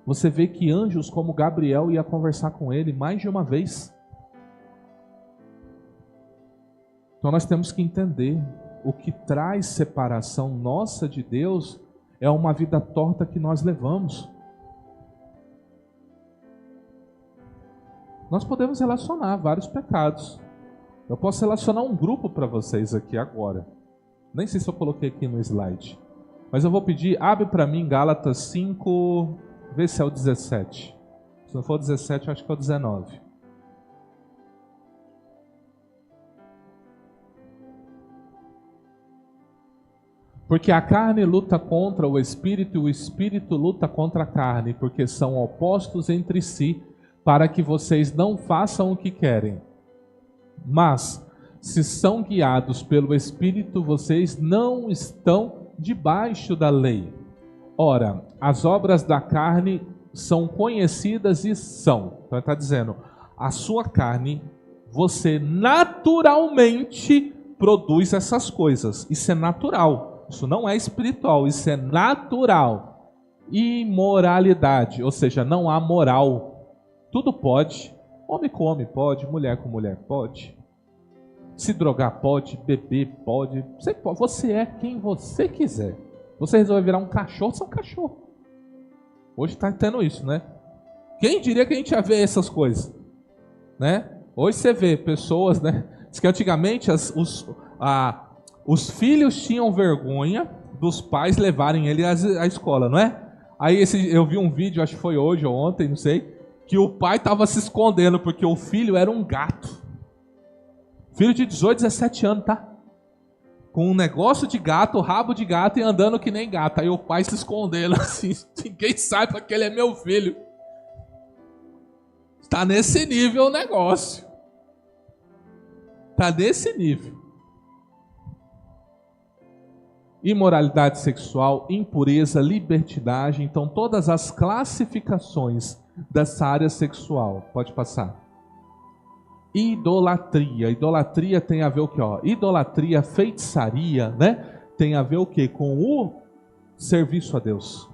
você vê que anjos como Gabriel ia conversar com ele mais de uma vez. Então nós temos que entender, o que traz separação nossa de Deus é uma vida torta que nós levamos. Nós podemos relacionar vários pecados. Eu posso relacionar um grupo para vocês aqui agora. Nem sei se eu coloquei aqui no slide. Mas eu vou pedir, abre para mim Gálatas 5, vê se é o 17. Se não for o 17, eu acho que é o 19. Porque a carne luta contra o espírito e o espírito luta contra a carne, porque são opostos entre si, para que vocês não façam o que querem. Mas, se são guiados pelo Espírito, vocês não estão debaixo da lei. Ora, as obras da carne são conhecidas e são. Então ele está dizendo, a sua carne, você naturalmente produz essas coisas. Isso é natural. Isso não é espiritual, isso é natural. Imoralidade, ou seja, não há moral. Tudo pode. Homem com homem pode, mulher com mulher pode. Se drogar pode, beber pode. Você é quem você quiser. Você resolver virar um cachorro, você é um cachorro. Hoje está tendo isso, né? Quem diria que a gente ia ver essas coisas? Né? Hoje você vê pessoas, né? Diz que antigamente os filhos tinham vergonha dos pais levarem ele à escola, não é? Aí eu vi um vídeo, acho que foi hoje ou ontem, não sei, que o pai estava se escondendo porque o filho era um gato. Filho de 18, 17 anos, tá? Com um negócio de gato, rabo de gato e andando que nem gato. Aí o pai se escondendo assim, ninguém sabe que ele é meu filho. Está nesse nível o negócio. Está nesse nível. Imoralidade sexual, impureza, libertinagem. Então todas as classificações dessa área sexual. Pode passar. Idolatria. Idolatria tem a ver o que? Idolatria, feitiçaria, né? Tem a ver o que? Com o serviço a Deus.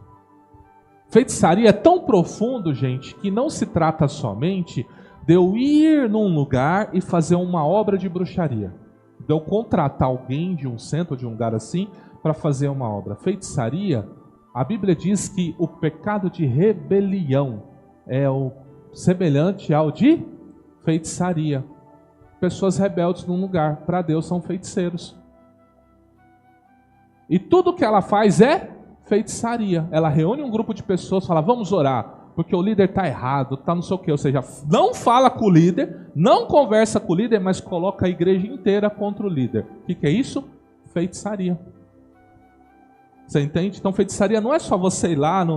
Feitiçaria é tão profundo, gente, que não se trata somente de eu ir num lugar e fazer uma obra de bruxaria. De eu contratar alguém de um centro, de um lugar assim, para fazer uma obra. Feitiçaria, a Bíblia diz que o pecado de rebelião é o semelhante ao de feitiçaria. Pessoas rebeldes num lugar, para Deus são feiticeiros. E tudo que ela faz é feitiçaria. Ela reúne um grupo de pessoas, fala, vamos orar, porque o líder está errado, está não sei o que. Ou seja, não fala com o líder, não conversa com o líder, mas coloca a igreja inteira contra o líder. O que é isso? Feitiçaria. Você entende? Então feitiçaria não é só você ir lá no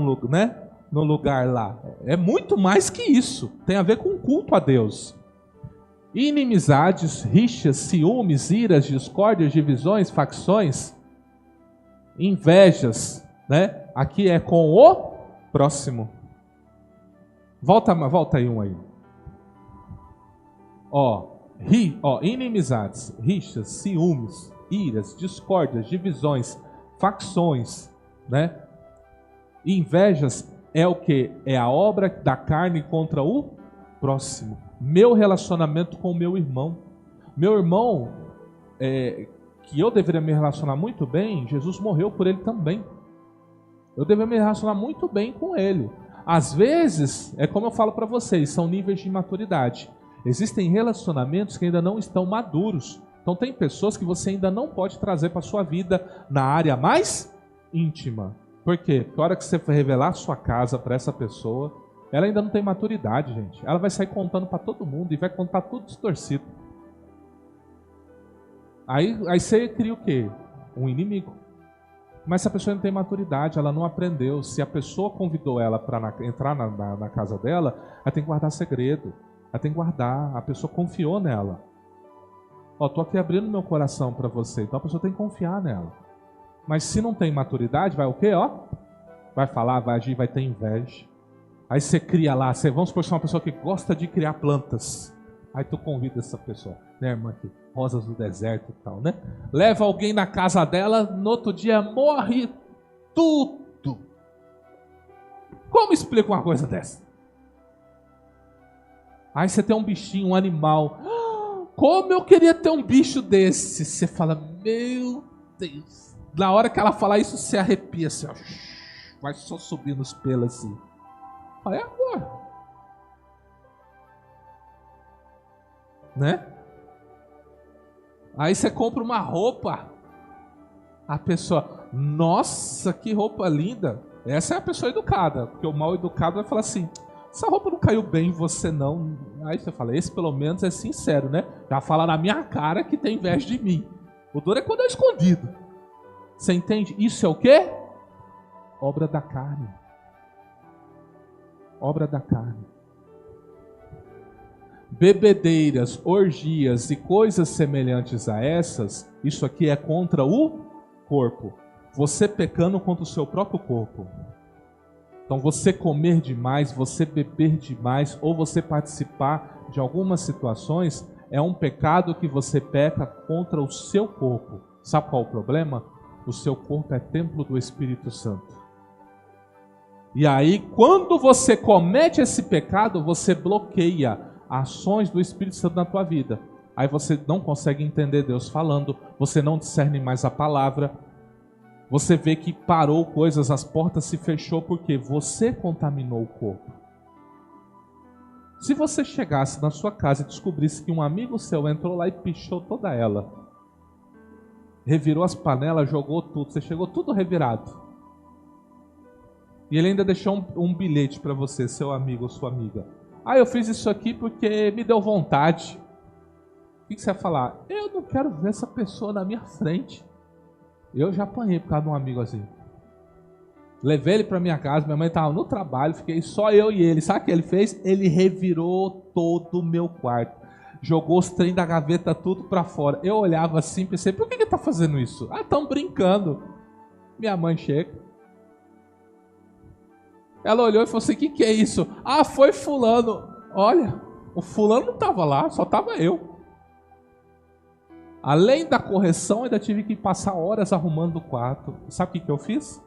lugar lá. É muito mais que isso. Tem a ver com o culto a Deus. Inimizades, rixas, ciúmes, iras, discórdias, divisões, facções, invejas, né? Aqui é com o próximo. Volta aí um aí. Inimizades, rixas, ciúmes, iras, discórdias, divisões, facções, né? Invejas é o que? É a obra da carne contra o próximo. Meu relacionamento com o meu irmão. Meu irmão, que eu deveria me relacionar muito bem, Jesus morreu por ele também. Eu deveria me relacionar muito bem com ele. Às vezes, é como eu falo para vocês, são níveis de maturidade. Existem relacionamentos que ainda não estão maduros. Então tem pessoas que você ainda não pode trazer para a sua vida na área mais íntima. Por quê? Porque a hora que você for revelar a sua casa para essa pessoa, ela ainda não tem maturidade, gente. Ela vai sair contando para todo mundo e vai contar tudo distorcido. Aí você cria o quê? Um inimigo. Mas se a pessoa não tem maturidade, ela não aprendeu. Se a pessoa convidou ela para entrar na casa dela, ela tem que guardar segredo. Ela tem que guardar. A pessoa confiou nela. Estou aqui abrindo meu coração para você. Então a pessoa tem que confiar nela. Mas se não tem maturidade, vai o quê? Vai falar, vai agir, vai ter inveja. Aí você cria lá, vamos supor que você é uma pessoa que gosta de criar plantas. Aí tu convida essa pessoa, né, irmã aqui? Rosas do deserto e tal, né? Leva alguém na casa dela, no outro dia morre tudo. Como explica uma coisa dessa? Aí você tem um bichinho, um animal. Como eu queria ter um bicho desse? Você fala, meu Deus. Na hora que ela falar isso, você arrepia assim, ó. Vai só subir nos pelos assim. Aí é agora. Né? Aí você compra uma roupa. A pessoa, nossa, que roupa linda. Essa é a pessoa educada. Porque o mal educado vai falar assim, essa roupa não caiu bem em você não. Aí você fala, esse pelo menos é sincero, né? Já fala na minha cara que tem inveja de mim. O duro é quando é escondido. Você entende? Isso é o quê? Obra da carne. Obra da carne. Bebedeiras, orgias e coisas semelhantes a essas, isso aqui é contra o corpo. Você pecando contra o seu próprio corpo. Então você comer demais, você beber demais, ou você participar de algumas situações, é um pecado que você peca contra o seu corpo. Sabe qual é o problema? O seu corpo é templo do Espírito Santo. E aí, quando você comete esse pecado, você bloqueia ações do Espírito Santo na tua vida. Aí você não consegue entender Deus falando, você não discerne mais a palavra. Você vê que parou coisas, as portas se fechou porque você contaminou o corpo. Se você chegasse na sua casa e descobrisse que um amigo seu entrou lá e pichou toda ela, revirou as panelas, jogou tudo, você chegou tudo revirado. E ele ainda deixou um bilhete para você, seu amigo ou sua amiga. Eu fiz isso aqui porque me deu vontade. O que você vai falar? Eu não quero ver essa pessoa na minha frente. Eu já apanhei por causa de um amigo assim. Levei ele para minha casa, minha mãe estava no trabalho, fiquei só eu e ele. Sabe o que ele fez? Ele revirou todo o meu quarto. Jogou os trem da gaveta tudo para fora. Eu olhava assim e pensei, por que ele está fazendo isso? Estão brincando. Minha mãe chega. Ela olhou e falou assim, o que é isso? Foi fulano. Olha, o fulano não estava lá, só estava eu. Além da correção, ainda tive que passar horas arrumando o quarto. Sabe o que eu fiz?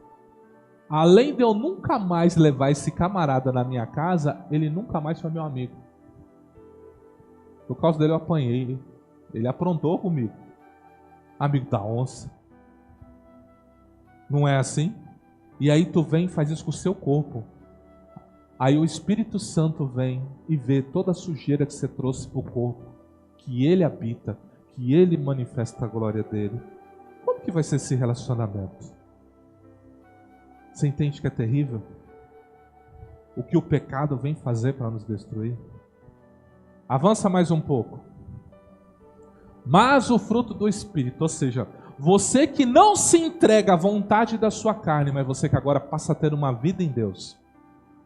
Além de eu nunca mais levar esse camarada na minha casa, ele nunca mais foi meu amigo. Por causa dele eu apanhei. Ele aprontou comigo. Amigo da onça. Não é assim? E aí tu vem e faz isso com o seu corpo. Aí o Espírito Santo vem e vê toda a sujeira que você trouxe para o corpo. Que ele habita. Que ele manifesta a glória dele. Como que vai ser esse relacionamento? Você entende que é terrível? O que o pecado vem fazer para nos destruir? Avança mais um pouco. Mas o fruto do Espírito, ou seja, Você que não se entrega à vontade da sua carne, mas você que agora passa a ter uma vida em Deus.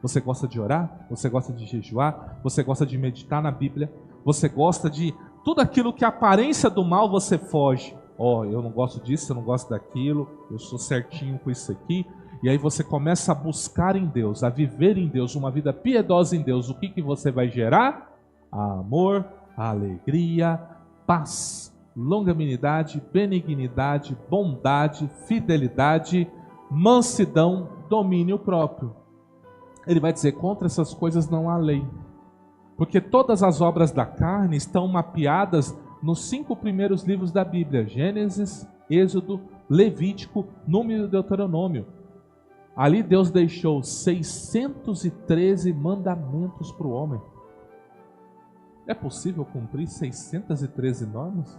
Você gosta de orar? Você gosta de jejuar? Você gosta de meditar na Bíblia? Você gosta de tudo aquilo que a aparência do mal você foge? Eu não gosto disso, eu não gosto daquilo, eu sou certinho com isso aqui. E aí você começa a buscar em Deus, a viver em Deus, uma vida piedosa em Deus. O que você vai gerar? Amor, alegria, paz, longanimidade, benignidade, bondade, fidelidade, mansidão, domínio próprio. Ele vai dizer, contra essas coisas não há lei. Porque todas as obras da carne estão mapeadas nos 5 primeiros livros da Bíblia. Gênesis, Êxodo, Levítico, Número e Deuteronômio. Ali Deus deixou 613 mandamentos para o homem. É possível cumprir 613 normas?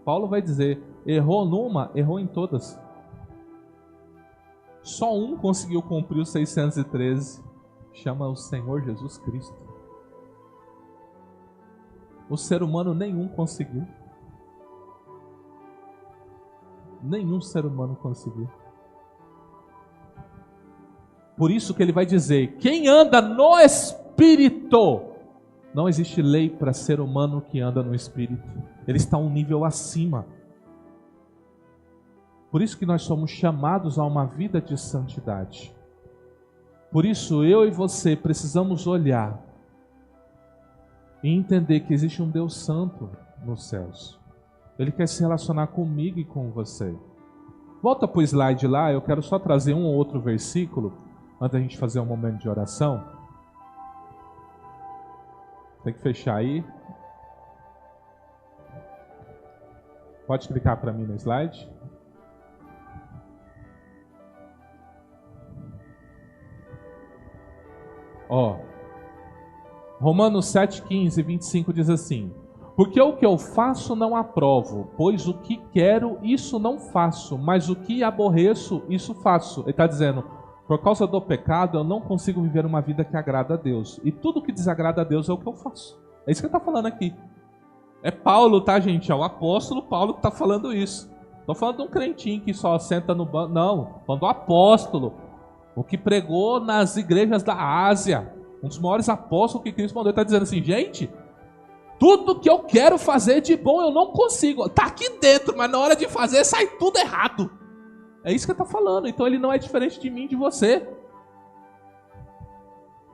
Paulo vai dizer, errou numa, errou em todas. Só um conseguiu cumprir os 613, chama o Senhor Jesus Cristo. O ser humano nenhum conseguiu. Nenhum ser humano conseguiu. Por isso que ele vai dizer, quem anda no Espírito, não existe lei para ser humano que anda no Espírito. Ele está um nível acima. Por isso que nós somos chamados a uma vida de santidade. Por isso eu e você precisamos olhar e entender que existe um Deus santo nos céus. Ele quer se relacionar comigo e com você. Volta para o slide lá, eu quero só trazer um ou outro versículo, antes da gente fazer um momento de oração. Tem que fechar aí. Pode clicar para mim no slide. Romanos 7, 15 e 25 diz assim: porque o que eu faço não aprovo, pois o que quero, isso não faço, mas o que aborreço, isso faço. Ele está dizendo, por causa do pecado, eu não consigo viver uma vida que agrada a Deus. E tudo que desagrada a Deus é o que eu faço. É isso que ele está falando aqui. É Paulo, tá, gente? É o apóstolo Paulo que está falando isso. Estou falando de um crentinho que só senta no banco. Não, falando do apóstolo. O que pregou nas igrejas da Ásia. Um dos maiores apóstolos que Cristo mandou. Ele está dizendo assim, gente, tudo que eu quero fazer de bom eu não consigo. Está aqui dentro, mas na hora de fazer sai tudo errado. É isso que ele está falando. Então ele não é diferente de mim e de você.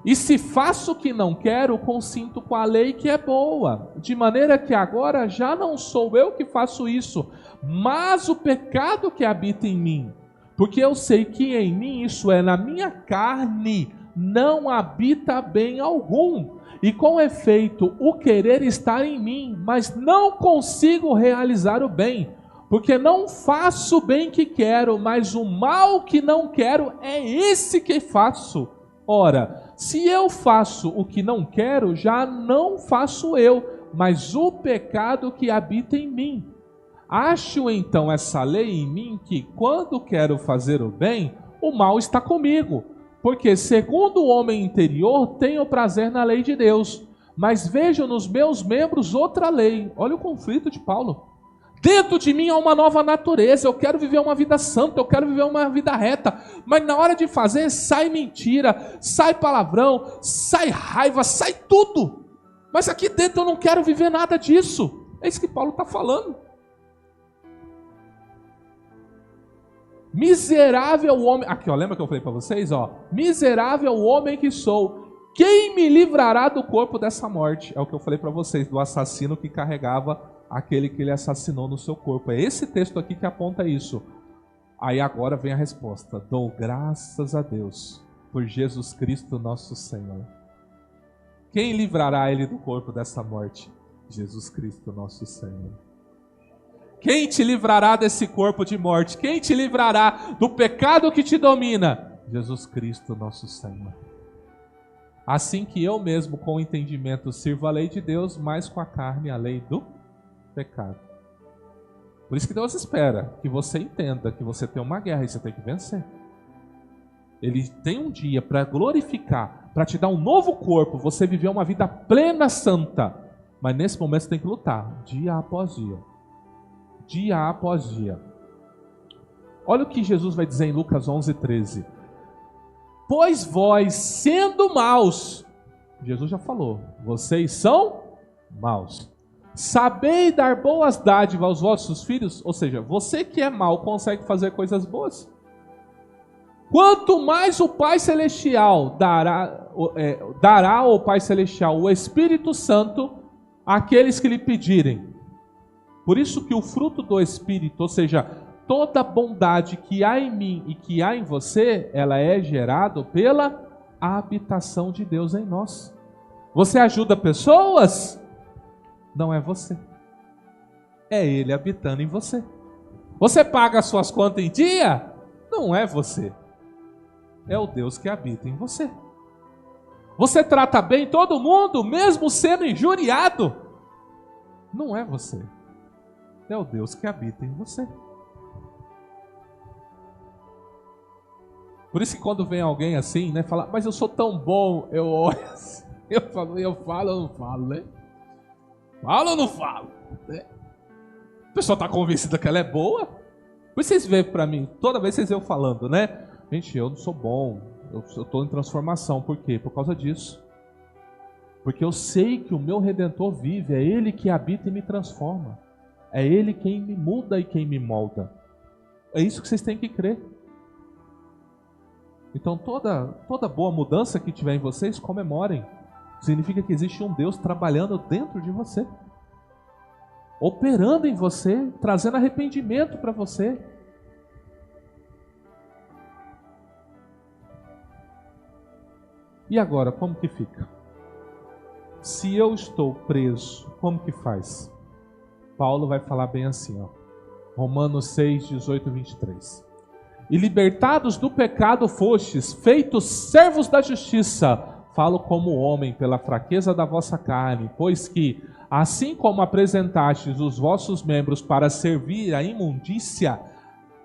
E se faço o que não quero, consinto com a lei que é boa. De maneira que agora já não sou eu que faço isso, mas o pecado que habita em mim. Porque eu sei que em mim, isso é, na minha carne, não habita bem algum. E com efeito, o querer está em mim, mas não consigo realizar o bem. Porque não faço o bem que quero, mas o mal que não quero é esse que faço. Ora, se eu faço o que não quero, já não faço eu, mas o pecado que habita em mim. Acho então essa lei em mim que, quando quero fazer o bem, o mal está comigo. Porque, segundo o homem interior, tenho prazer na lei de Deus, mas vejo nos meus membros outra lei. Olha o conflito de Paulo. Dentro de mim há uma nova natureza, eu quero viver uma vida santa, eu quero viver uma vida reta, mas na hora de fazer sai mentira, sai palavrão, sai raiva, sai tudo. Mas aqui dentro eu não quero viver nada disso. É isso que Paulo está falando. Miserável homem, aqui ó, lembra que eu falei para vocês? Miserável homem que sou, quem me livrará do corpo dessa morte? É o que eu falei para vocês, do assassino que carregava aquele que ele assassinou no seu corpo. É esse texto aqui que aponta isso. Aí agora vem a resposta: dou graças a Deus por Jesus Cristo nosso Senhor. Quem livrará ele do corpo dessa morte? Jesus Cristo nosso Senhor. Quem te livrará desse corpo de morte? Quem te livrará do pecado que te domina? Jesus Cristo nosso Senhor. Assim que eu mesmo com o entendimento sirvo a lei de Deus, mas com a carne a lei do pecado. Por isso que Deus espera que você entenda que você tem uma guerra e você tem que vencer. Ele tem um dia para glorificar, para te dar um novo corpo, você viver uma vida plena, santa. Mas nesse momento você tem que lutar, dia após dia. dia após dia. Olha o que Jesus vai dizer em Lucas 11:13. Pois vós, sendo maus, Jesus já falou, vocês são maus. Sabei dar boas dádivas aos vossos filhos, ou seja, você que é mau consegue fazer coisas boas. Quanto mais o Pai Celestial dará ao Pai Celestial o Espírito Santo àqueles que lhe pedirem. Por isso que o fruto do Espírito, ou seja, toda bondade que há em mim e que há em você, ela é gerada pela habitação de Deus em nós. Você ajuda pessoas? Não é você. É Ele habitando em você. Você paga as suas contas em dia? Não é você. É o Deus que habita em você. Você trata bem todo mundo, mesmo sendo injuriado? Não é você. É o Deus que habita em você. Por isso que quando vem alguém assim, né, fala, mas eu sou tão bom, eu olho assim, eu falo, eu não falo, né? Falo ou não falo? Né? A pessoa está convencida que ela é boa. Por isso vocês veem para mim, toda vez vocês veem eu falando, né? Gente, eu não sou bom, eu estou em transformação. Por quê? Por causa disso. Porque eu sei que o meu Redentor vive, é Ele que habita e me transforma. É Ele quem me muda e quem me molda. É isso que vocês têm que crer. Então toda boa mudança que tiver em vocês, comemorem. Significa que existe um Deus trabalhando dentro de você. Operando em você, trazendo arrependimento para você. E agora, como que fica? Se eu estou preso, como que faz? Paulo vai falar bem assim, ó. Romanos 6, 18 e 23. E libertados do pecado fostes, feitos servos da justiça. Falo como homem, pela fraqueza da vossa carne, pois que, assim como apresentastes os vossos membros para servir à imundícia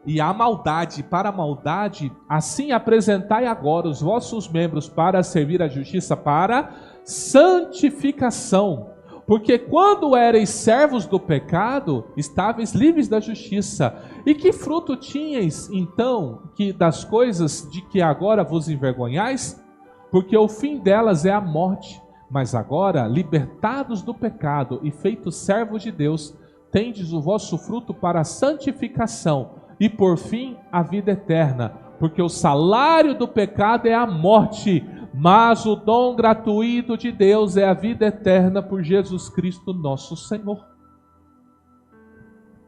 e à maldade, para a maldade, assim apresentai agora os vossos membros para servir à justiça, para santificação. Porque quando erais servos do pecado, estáveis livres da justiça. E que fruto tinhais, então, que das coisas de que agora vos envergonhais? Porque o fim delas é a morte. Mas agora, libertados do pecado e feitos servos de Deus, tendes o vosso fruto para a santificação e por fim a vida eterna. Porque o salário do pecado é a morte, mas o dom gratuito de Deus é a vida eterna por Jesus Cristo nosso Senhor.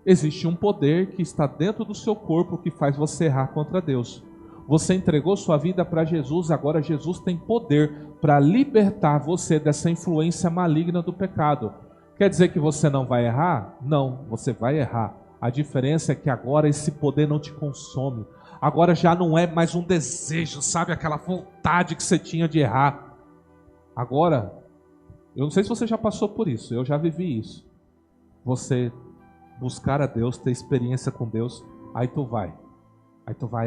Existe um poder que está dentro do seu corpo que faz você errar contra Deus. Você entregou sua vida para Jesus, agora Jesus tem poder para libertar você dessa influência maligna do pecado. Quer dizer que você não vai errar? Não, você vai errar. A diferença é que agora esse poder não te consome. Agora já não é mais um desejo, sabe? Aquela vontade que você tinha de errar. Agora, eu não sei se você já passou por isso, eu já vivi isso. Você buscar a Deus, ter experiência com Deus, aí tu vai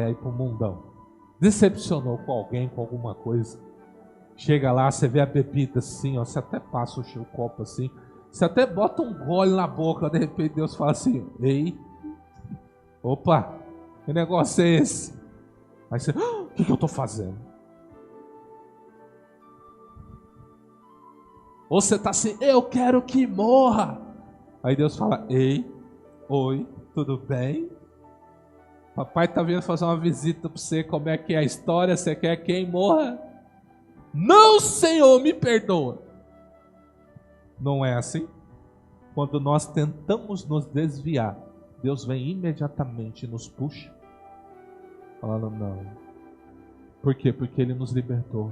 aí pro mundão. Decepcionou com alguém, com alguma coisa. Chega lá, você vê a bebida assim, ó, você até passa o copo assim, você até bota um gole na boca, de repente Deus fala assim, ei, opa, que negócio é esse? Aí você, o que eu estou fazendo? Ou você está assim, eu quero que morra. Aí Deus fala, ei, oi, tudo bem? Papai está vindo fazer uma visita para você, como é que é a história, você quer quem morra? Não, Senhor, me perdoa. Não é assim? Quando nós tentamos nos desviar, Deus vem imediatamente e nos puxa. Falando, não. Por quê? Porque Ele nos libertou.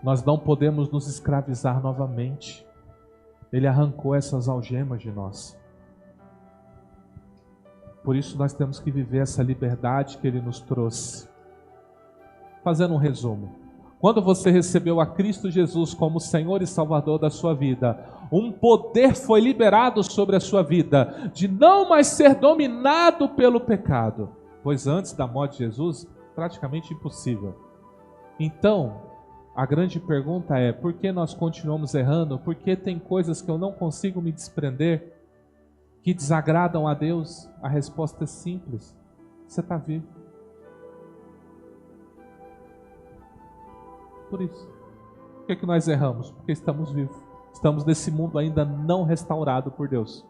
Nós não podemos nos escravizar novamente. Ele arrancou essas algemas de nós. Por isso nós temos que viver essa liberdade que Ele nos trouxe. Fazendo um resumo. Quando você recebeu a Cristo Jesus como Senhor e Salvador da sua vida, um poder foi liberado sobre a sua vida, de não mais ser dominado pelo pecado. Pois antes da morte de Jesus, praticamente impossível. Então, a grande pergunta é, por que nós continuamos errando? Por que tem coisas que eu não consigo me desprender? que desagradam a Deus? A resposta é simples: você está vivo. Por isso. Por que nós erramos? Porque estamos vivos. Estamos nesse mundo ainda não restaurado por Deus.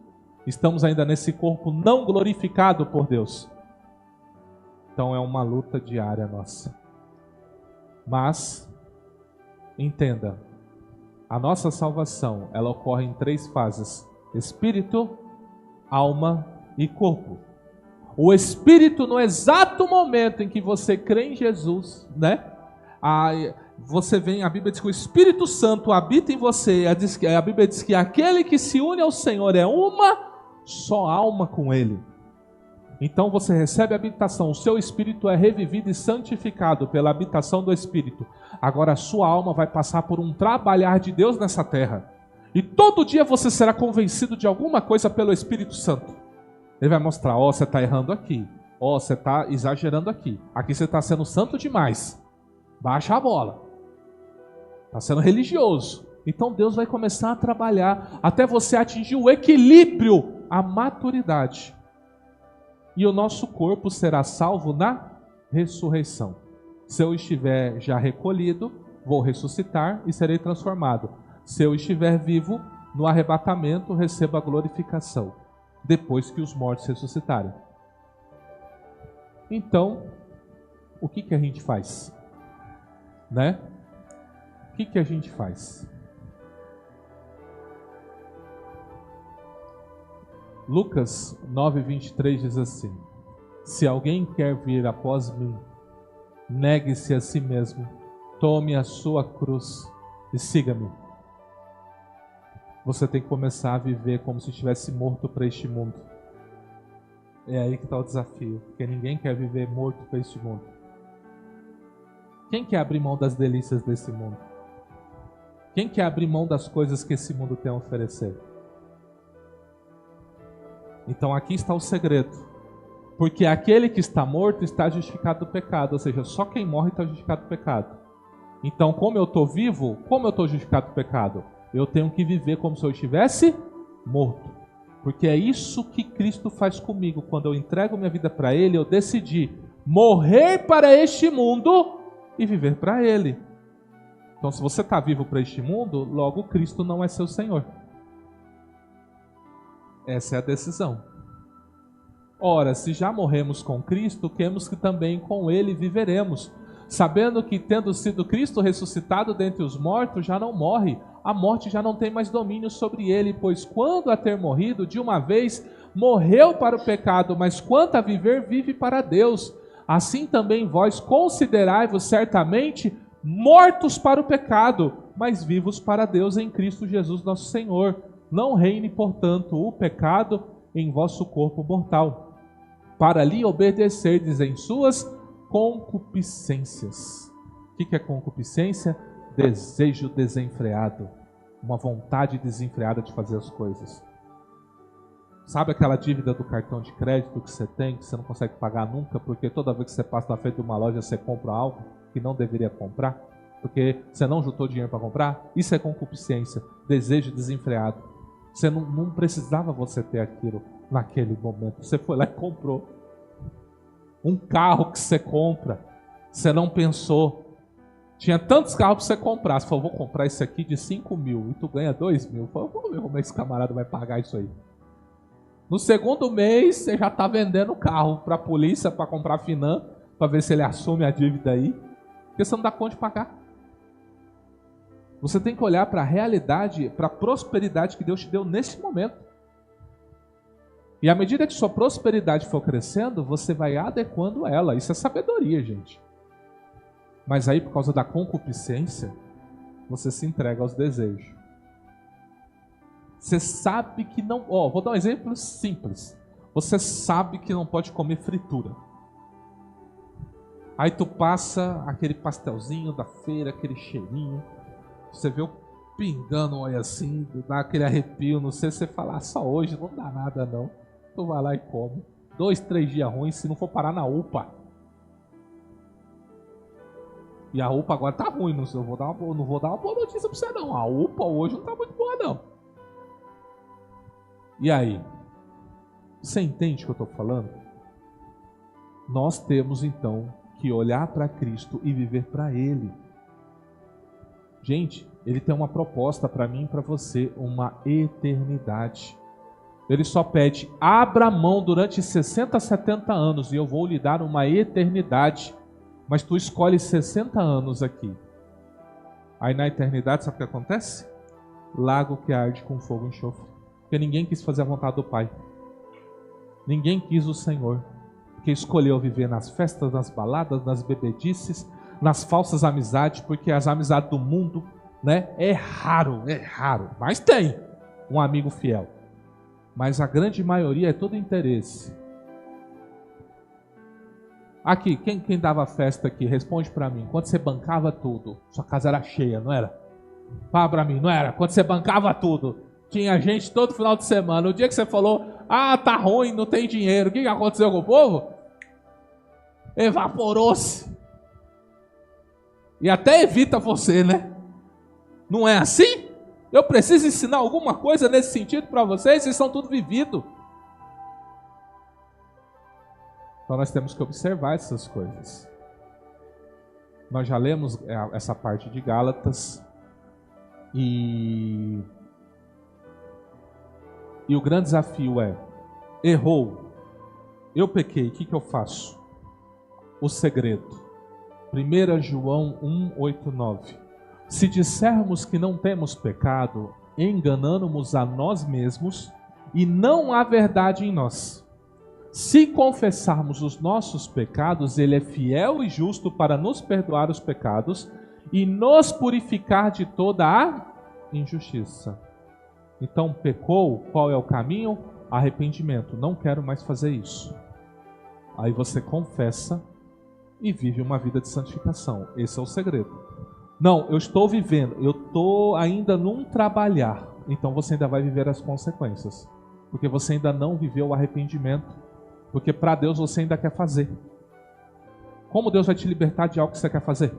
Estamos ainda nesse corpo não glorificado por Deus. Então é uma luta diária nossa. Mas, entenda, a nossa salvação, ela ocorre em 3 fases: espírito, alma e corpo. O espírito, no exato momento em que você crê em Jesus, né? Você vem, a Bíblia diz que o Espírito Santo habita em você. A Bíblia diz que aquele que se une ao Senhor é uma só alma com Ele. Então você recebe a habitação, o seu espírito é revivido e santificado pela habitação do Espírito. Agora a sua alma vai passar por um trabalhar de Deus nessa terra. E todo dia você será convencido de alguma coisa pelo Espírito Santo. Ele vai mostrar: ó, você está errando aqui. Ó, você está exagerando aqui. Aqui você está sendo santo demais. Baixa a bola. Está sendo religioso. Então Deus vai começar a trabalhar até você atingir o equilíbrio, a maturidade. E o nosso corpo será salvo na ressurreição. Se eu estiver já recolhido, vou ressuscitar e serei transformado. Se eu estiver vivo, no arrebatamento recebo a glorificação, depois que os mortos ressuscitarem. Então, o que a gente faz? Né? O que a gente faz? Lucas 9:23 diz assim: se alguém quer vir após mim, negue-se a si mesmo, tome a sua cruz e siga-me. Você tem que começar a viver como se estivesse morto para este mundo. É aí que está o desafio, porque ninguém quer viver morto para este mundo. Quem quer abrir mão das delícias desse mundo? Quem quer abrir mão das coisas que esse mundo tem a oferecer? Então aqui está o segredo. Porque aquele que está morto está justificado do pecado. Ou seja, só quem morre está justificado do pecado. Então, como eu estou vivo, como eu estou justificado do pecado? Eu tenho que viver como se eu estivesse morto. Porque é isso que Cristo faz comigo. Quando eu entrego minha vida para Ele, eu decidi morrer para este mundo e viver para Ele. Então, se você está vivo para este mundo, logo Cristo não é seu Senhor. Essa é a decisão. Ora, se já morremos com Cristo, cremos que também com Ele viveremos, sabendo que, tendo sido Cristo ressuscitado dentre os mortos, já não morre. A morte já não tem mais domínio sobre ele, pois quando a ter morrido, de uma vez, morreu para o pecado, mas quanto a viver, vive para Deus. Assim também vós considerai-vos certamente mortos para o pecado, mas vivos para Deus em Cristo Jesus nosso Senhor. Não reine, portanto, o pecado em vosso corpo mortal, para lhe obedecerdes em suas concupiscências. O que é concupiscência? Desejo desenfreado, uma vontade desenfreada de fazer as coisas. Sabe aquela dívida do cartão de crédito que você tem, que você não consegue pagar nunca, porque toda vez que você passa na frente de uma loja, você compra algo que não deveria comprar, porque você não juntou dinheiro para comprar? Isso é concupiscência, desejo desenfreado. Você não precisava você ter aquilo naquele momento, você foi lá e comprou. Um carro que você compra, você não pensou. Tinha tantos carros para você comprar. Você falou: vou comprar esse aqui de 5 mil. E tu ganha 2 mil. Falou: vamos ver como esse camarada vai pagar isso aí. No segundo mês, você já está vendendo o carro para a polícia, para comprar finan, para ver se ele assume a dívida aí. Porque você não dá conta de pagar. Você tem que olhar para a realidade, para a prosperidade que Deus te deu nesse momento. E à medida que sua prosperidade for crescendo, você vai adequando ela. Isso é sabedoria, gente. Mas aí, por causa da concupiscência, você se entrega aos desejos. Você sabe que não... vou dar um exemplo simples. Você sabe que não pode comer fritura. Aí tu passa aquele pastelzinho da feira, aquele cheirinho. Você vê o pingando, olha assim, dá aquele arrepio. Não sei se você falar: só hoje não dá nada não. Tu vai lá e come. 2, 3 dias ruins, se não for parar na UPA. E a UPA agora tá ruim, não vou dar uma boa notícia pra você não. A UPA hoje não tá muito boa não. E aí? Você entende o que eu estou falando? Nós temos então que olhar para Cristo e viver para Ele. Gente, Ele tem uma proposta para mim e para você, uma eternidade. Ele só pede, abra mão durante 60, 70 anos e eu vou lhe dar uma eternidade. Mas tu escolhe 60 anos aqui. Aí na eternidade, sabe o que acontece? Lago que arde com fogo e enxofre. Porque ninguém quis fazer a vontade do Pai. Ninguém quis o Senhor. Porque escolheu viver nas festas, nas baladas, nas bebedices, nas falsas amizades, porque as amizades do mundo, né, é raro, mas tem um amigo fiel. Mas a grande maioria é todo interesse. Aqui, quem dava festa aqui, responde para mim. Quando você bancava tudo, sua casa era cheia, não era? Fala para mim, não era? Quando você bancava tudo, tinha gente todo final de semana. O dia que você falou, tá ruim, não tem dinheiro, o que aconteceu com o povo? Evaporou-se. E até evita você, né? Não é assim? Eu preciso ensinar alguma coisa nesse sentido para vocês? Vocês são tudo vivido. Então nós temos que observar essas coisas. Nós já lemos essa parte de Gálatas. E o grande desafio é: errou, eu pequei, o que eu faço? O segredo. 1 João 1:8-9. Se dissermos que não temos pecado, enganamo-nos a nós mesmos e não há verdade em nós. Se confessarmos os nossos pecados, Ele é fiel e justo para nos perdoar os pecados e nos purificar de toda a injustiça. Então, pecou, qual é o caminho? Arrependimento. Não quero mais fazer isso. Aí você confessa e vive uma vida de santificação. Esse é o segredo. Não, eu estou vivendo, eu estou ainda num trabalhar. Então você ainda vai viver as consequências. Porque você ainda não viveu o arrependimento. Porque para Deus você ainda quer fazer. Como Deus vai te libertar de algo que você quer fazer?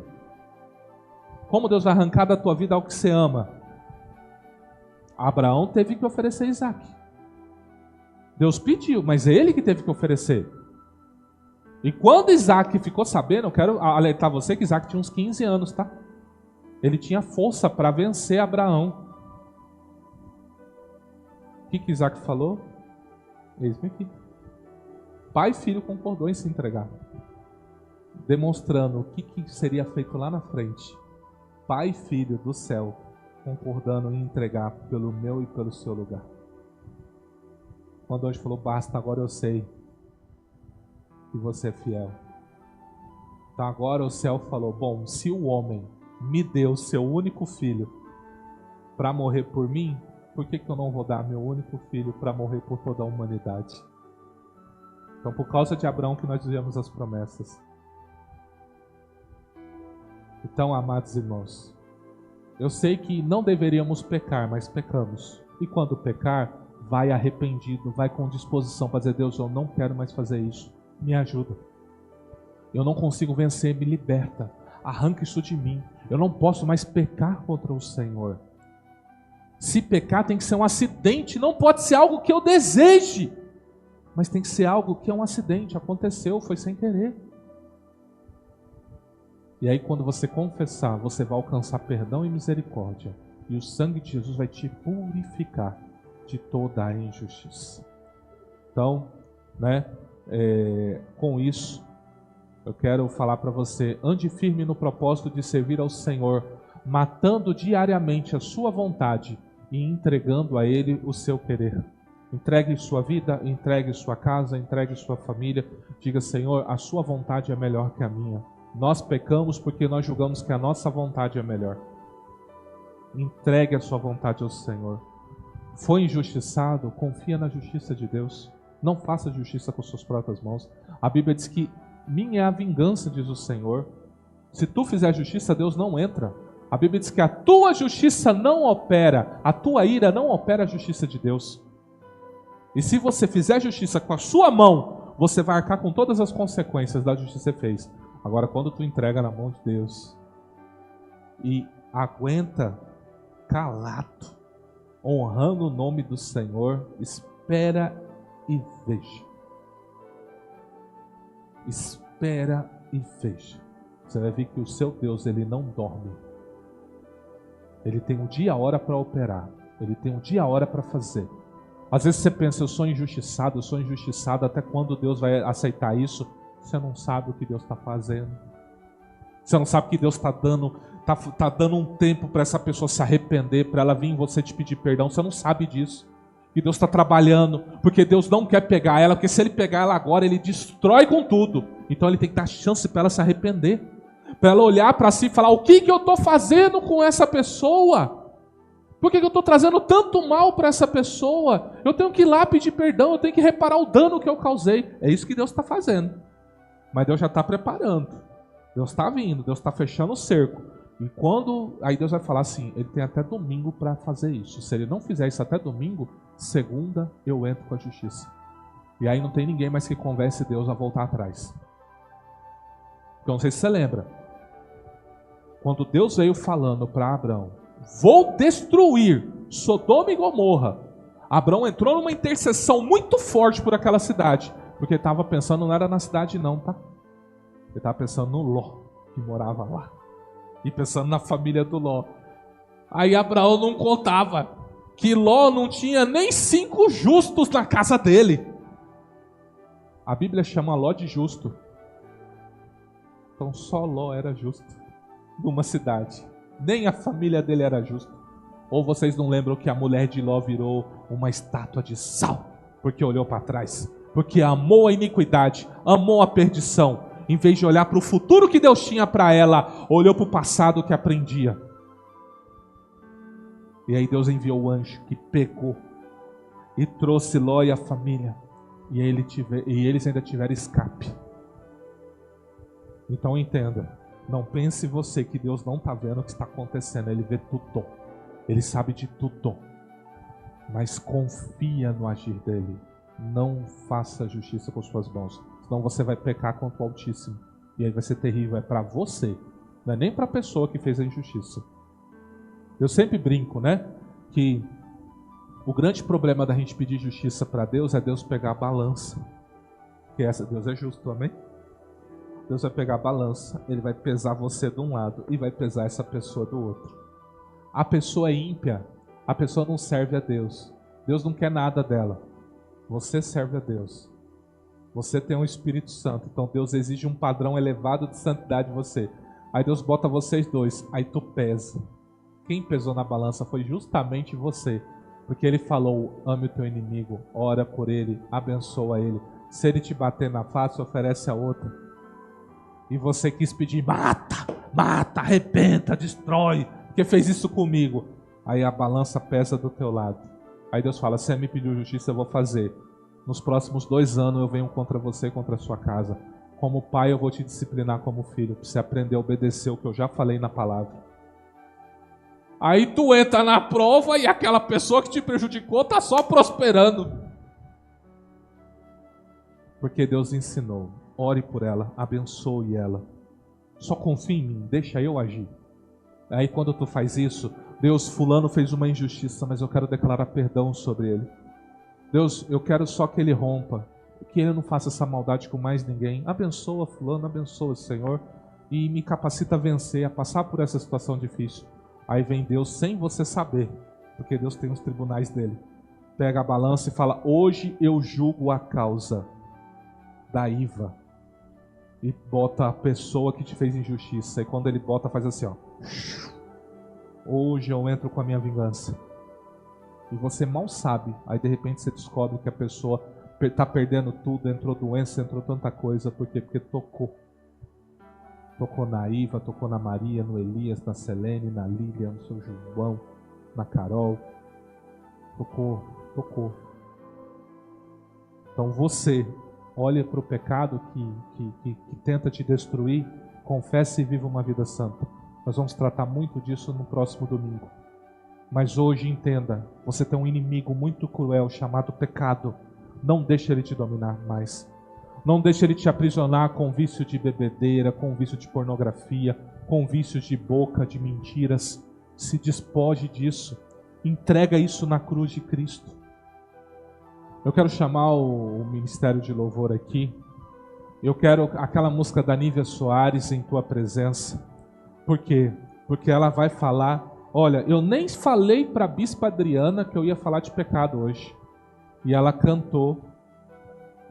Como Deus vai arrancar da tua vida algo que você ama? Abraão teve que oferecer Isaac. Deus pediu, mas é ele que teve que oferecer. E quando Isaac ficou sabendo, eu quero alertar você que Isaac tinha uns 15 anos, tá? Ele tinha força para vencer Abraão. O que Isaac falou? Eis-me aqui. Pai e filho concordou em se entregar, demonstrando o que seria feito lá na frente. Pai e filho do céu concordando em entregar pelo meu e pelo seu lugar. Quando hoje falou, basta, agora eu sei que você é fiel. Então agora o céu falou, bom, se o homem me deu seu único filho para morrer por mim, por que eu não vou dar meu único filho para morrer por toda a humanidade? Então, por causa de Abraão que nós vivemos as promessas. Então, amados irmãos, eu sei que não deveríamos pecar, mas pecamos. E quando pecar, vai arrependido, vai com disposição para dizer, Deus, eu não quero mais fazer isso. Me ajuda. Eu não consigo vencer, me liberta. Arranca isso de mim. Eu não posso mais pecar contra o Senhor. Se pecar tem que ser um acidente, não pode ser algo que eu deseje. Mas tem que ser algo que é um acidente, aconteceu, foi sem querer. E aí quando você confessar, você vai alcançar perdão e misericórdia. E o sangue de Jesus vai te purificar de toda a injustiça. Então, com isso, eu quero falar para você, ande firme no propósito de servir ao Senhor, matando diariamente a sua vontade e entregando a Ele o seu querer. Entregue sua vida, entregue sua casa, entregue sua família. Diga, Senhor, a sua vontade é melhor que a minha. Nós pecamos porque nós julgamos que a nossa vontade é melhor. Entregue a sua vontade ao Senhor. Foi injustiçado? Confia na justiça de Deus. Não faça justiça com suas próprias mãos. A Bíblia diz que minha é a vingança, diz o Senhor. Se tu fizer justiça, Deus não entra. A Bíblia diz que a tua justiça não opera, a tua ira não opera a justiça de Deus. E se você fizer justiça com a sua mão, você vai arcar com todas as consequências da justiça que você fez. Agora, quando tu entrega na mão de Deus e aguenta calado, honrando o nome do Senhor, espera e veja. Espera e veja. Você vai ver que o seu Deus, ele não dorme. Ele tem um dia e a hora para operar. Ele tem um dia e a hora para fazer. Às vezes você pensa, eu sou injustiçado, até quando Deus vai aceitar isso? Você não sabe o que Deus está fazendo. Você não sabe que Deus está dando, tá dando um tempo para essa pessoa se arrepender, para ela vir em você te pedir perdão. Você não sabe disso. E Deus está trabalhando, porque Deus não quer pegar ela, porque se Ele pegar ela agora, Ele destrói com tudo. Então Ele tem que dar chance para ela se arrepender. Para ela olhar para si e falar, o que eu estou fazendo com essa pessoa? Por que eu estou trazendo tanto mal para essa pessoa? Eu tenho que ir lá pedir perdão, eu tenho que reparar o dano que eu causei. É isso que Deus está fazendo. Mas Deus já está preparando. Deus está vindo, Deus está fechando o cerco. E aí Deus vai falar assim, ele tem até domingo para fazer isso. Se ele não fizer isso até domingo, segunda eu entro com a justiça. E aí não tem ninguém mais que convence Deus a voltar atrás. Então não sei se você lembra. Quando Deus veio falando para Abrão, vou destruir Sodoma e Gomorra. Abrão entrou numa intercessão muito forte por aquela cidade. Porque ele estava pensando, não era na cidade não, tá? Ele estava pensando no Ló, que morava lá. E pensando na família do Ló. Aí Abraão não contava que Ló não tinha nem 5 justos na casa dele. A Bíblia chama Ló de justo. Então só Ló era justo numa cidade. Nem a família dele era justa. Ou vocês não lembram que a mulher de Ló virou uma estátua de sal? Porque olhou para trás. Porque amou a iniquidade, amou a perdição. Em vez de olhar para o futuro que Deus tinha para ela, olhou para o passado que aprendia. E aí Deus enviou o anjo que pegou e trouxe Ló e a família. E eles ainda tiveram escape. Então entenda, não pense você que Deus não está vendo o que está acontecendo. Ele vê tudo, Ele sabe de tudo. Mas confia no agir dele. Não faça justiça com suas mãos, senão você vai pecar contra o Altíssimo. E aí vai ser terrível, é para você, não é nem para a pessoa que fez a injustiça. Eu sempre brinco, né, que o grande problema da gente pedir justiça para Deus é Deus pegar a balança. Porque Deus é justo, amém? Deus vai pegar a balança, Ele vai pesar você de um lado e vai pesar essa pessoa do outro. A pessoa é ímpia, a pessoa não serve a Deus. Deus não quer nada dela. Você serve a Deus. Você tem um Espírito Santo. Então Deus exige um padrão elevado de santidade de você. Aí Deus bota vocês dois. Aí tu pesa. Quem pesou na balança foi justamente você. Porque Ele falou, ame o teu inimigo, ora por ele, abençoa ele. Se ele te bater na face, oferece a outra. E você quis pedir, mata, arrebenta, destrói. Porque fez isso comigo. Aí a balança pesa do teu lado. Aí Deus fala, você me pediu justiça, eu vou fazer. Nos próximos 2 anos eu venho contra você e contra a sua casa. Como pai eu vou te disciplinar como filho, para você aprender a obedecer o que eu já falei na palavra. Aí tu entra na prova e aquela pessoa que te prejudicou está só prosperando. Porque Deus ensinou, ore por ela, abençoe ela. Só confia em mim, deixa eu agir. Aí quando tu faz isso, Deus, fulano fez uma injustiça, mas eu quero declarar perdão sobre ele. Deus, eu quero só que ele rompa, que ele não faça essa maldade com mais ninguém. Abençoa fulano, abençoa, Senhor, e me capacita a vencer, a passar por essa situação difícil. Aí vem Deus sem você saber, porque Deus tem os tribunais dele. Pega a balança e fala, hoje eu julgo a causa da IVA. E bota a pessoa que te fez injustiça. E quando ele bota, faz assim, ó. Hoje eu entro com a minha vingança. E você mal sabe. Aí de repente você descobre que a pessoa está perdendo tudo. Entrou doença, entrou tanta coisa. Por quê? Porque tocou. Tocou na Iva, tocou na Maria, no Elias, na Selene, na Lília, no seu João, na Carol. Tocou. Então você olha para o pecado que tenta te destruir, confesse e viva uma vida santa. Nós vamos tratar muito disso no próximo domingo. Mas hoje entenda, você tem um inimigo muito cruel chamado pecado. Não deixe ele te dominar mais. Não deixe ele te aprisionar com vício de bebedeira, com vício de pornografia, com vícios de boca, de mentiras. Se despoje disso. Entrega isso na cruz de Cristo. Eu quero chamar o Ministério de Louvor aqui. Eu quero aquela música da Nívia Soares, Em Tua Presença. Por quê? Porque ela vai falar... Olha, eu nem falei para a Bispa Adriana que eu ia falar de pecado hoje. E ela cantou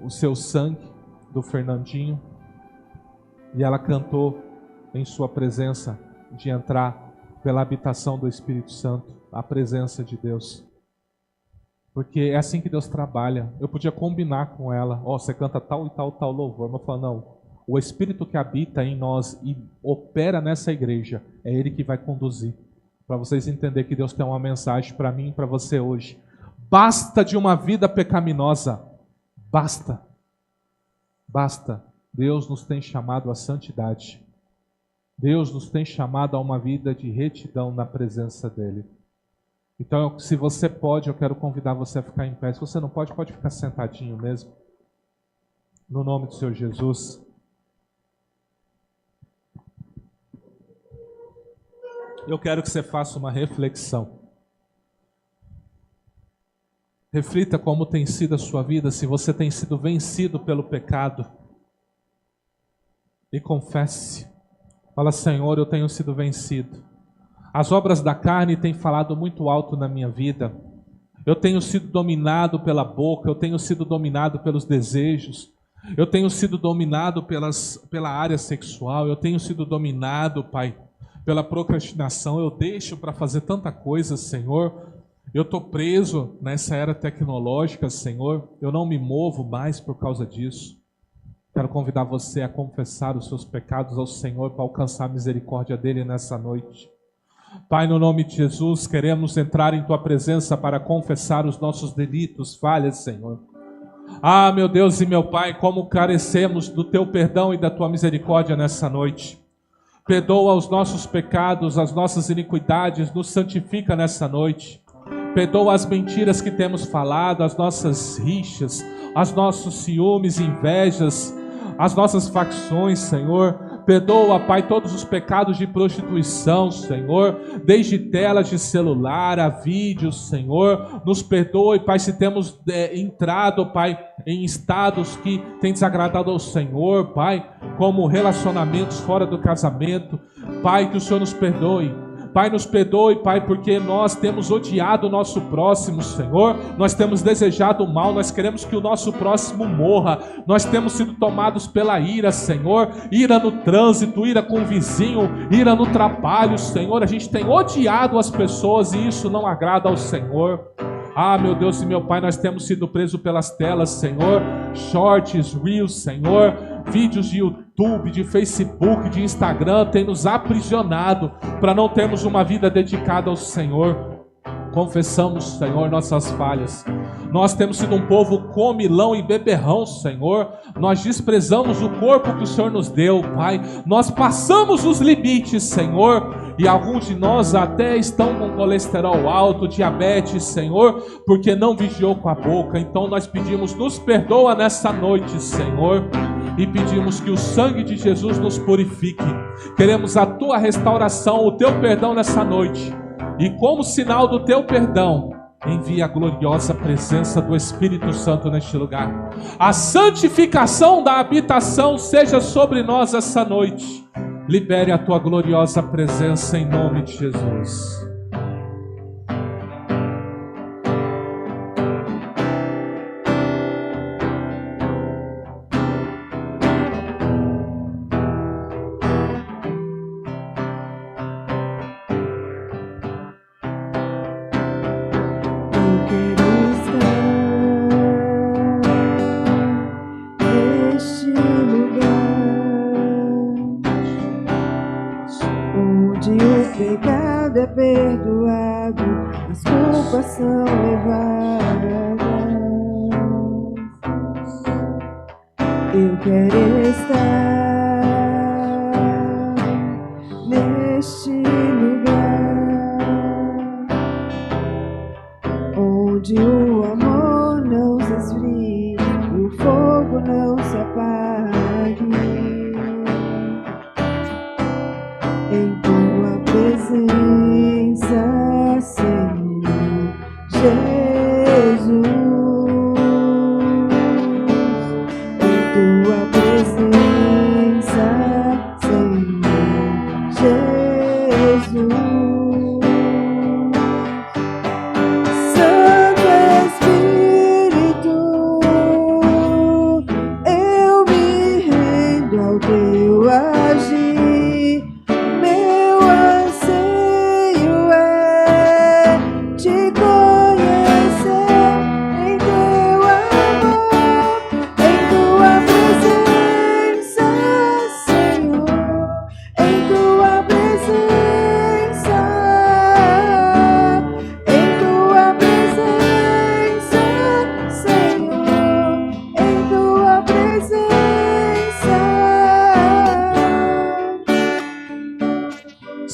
O Seu Sangue, do Fernandinho. E ela cantou Em Sua Presença, de entrar pela habitação do Espírito Santo, a presença de Deus. Porque é assim que Deus trabalha. Eu podia combinar com ela. Você canta tal e tal, tal louvor. Mas eu falo, não. O Espírito que habita em nós e opera nessa igreja, é Ele que vai conduzir. Para vocês entenderem que Deus tem uma mensagem para mim e para você hoje. Basta de uma vida pecaminosa. Basta. Basta. Deus nos tem chamado à santidade. Deus nos tem chamado a uma vida de retidão na presença dEle. Então, se você pode, eu quero convidar você a ficar em pé. Se você não pode, pode ficar sentadinho mesmo. No nome do Senhor Jesus. Eu quero que você faça uma reflexão. Reflita como tem sido a sua vida, se você tem sido vencido pelo pecado. E confesse. Fala, Senhor, eu tenho sido vencido. As obras da carne têm falado muito alto na minha vida. Eu tenho sido dominado pela boca, eu tenho sido dominado pelos desejos. Eu tenho sido dominado pela área sexual, eu tenho sido dominado, Pai, pela procrastinação. Eu deixo para fazer tanta coisa, Senhor. Eu estou preso nessa era tecnológica, Senhor. Eu não me movo mais por causa disso. Quero convidar você a confessar os seus pecados ao Senhor para alcançar a misericórdia dEle nessa noite. Pai, no nome de Jesus, queremos entrar em Tua presença para confessar os nossos delitos, falhas, Senhor. Ah, meu Deus e meu Pai, como carecemos do Teu perdão e da Tua misericórdia nessa noite. Perdoa os nossos pecados, as nossas iniquidades, nos santifica nessa noite. Perdoa as mentiras que temos falado, as nossas rixas, os nossos ciúmes, invejas, as nossas facções, Senhor. Perdoa, Pai, todos os pecados de prostituição, Senhor, desde telas de celular a vídeos, Senhor. Nos perdoe, Pai, se temos entrado, Pai, em estados que têm desagradado ao Senhor, Pai, como relacionamentos fora do casamento. Pai, que o Senhor nos perdoe. Pai, nos perdoe, Pai, porque nós temos odiado o nosso próximo, Senhor. Nós temos desejado o mal, nós queremos que o nosso próximo morra. Nós temos sido tomados pela ira, Senhor. Ira no trânsito, ira com o vizinho, ira no trabalho, Senhor. A gente tem odiado as pessoas e isso não agrada ao Senhor. Ah, meu Deus e meu Pai, nós temos sido presos pelas telas, Senhor. Shorts, Reels, Senhor. Vídeos de YouTube, de Facebook, de Instagram tem nos aprisionado para não termos uma vida dedicada ao Senhor. Confessamos, Senhor, nossas falhas. Nós temos sido um povo comilão e beberrão, Senhor. Nós desprezamos o corpo que o Senhor nos deu, Pai. Nós passamos os limites, Senhor. E alguns de nós até estão com colesterol alto, diabetes, Senhor, porque não vigiou com a boca. Então nós pedimos, nos perdoa nessa noite, Senhor. E pedimos que o sangue de Jesus nos purifique. Queremos a Tua restauração, o Teu perdão nessa noite. E como sinal do Teu perdão, envia a gloriosa presença do Espírito Santo neste lugar. A santificação da habitação seja sobre nós essa noite. Libere a Tua gloriosa presença em nome de Jesus. Perdoado, as culpas são levadas. Eu quero estar neste lugar onde o amor não se esfrie, o fogo não se apague. Em Tua presença, Senhor Jesus.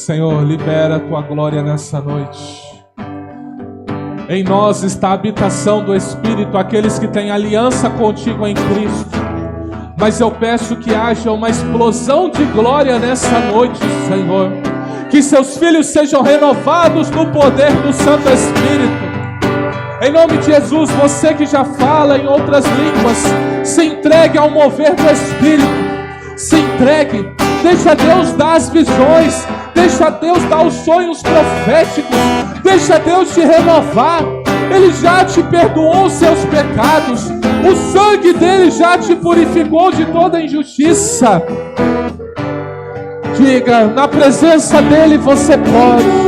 Senhor, libera a tua glória nessa noite. Em nós está a habitação do Espírito, aqueles que têm aliança contigo em Cristo. Mas eu peço que haja uma explosão de glória nessa noite, Senhor. Que seus filhos sejam renovados no poder do Santo Espírito. Em nome de Jesus, você que já fala em outras línguas, se entregue ao mover do Espírito. Se entregue, deixa Deus dar as visões, deixa Deus dar os sonhos proféticos, deixa Deus te renovar. Ele já te perdoou os seus pecados, o sangue dele já te purificou de toda injustiça. Diga, na presença dele você pode.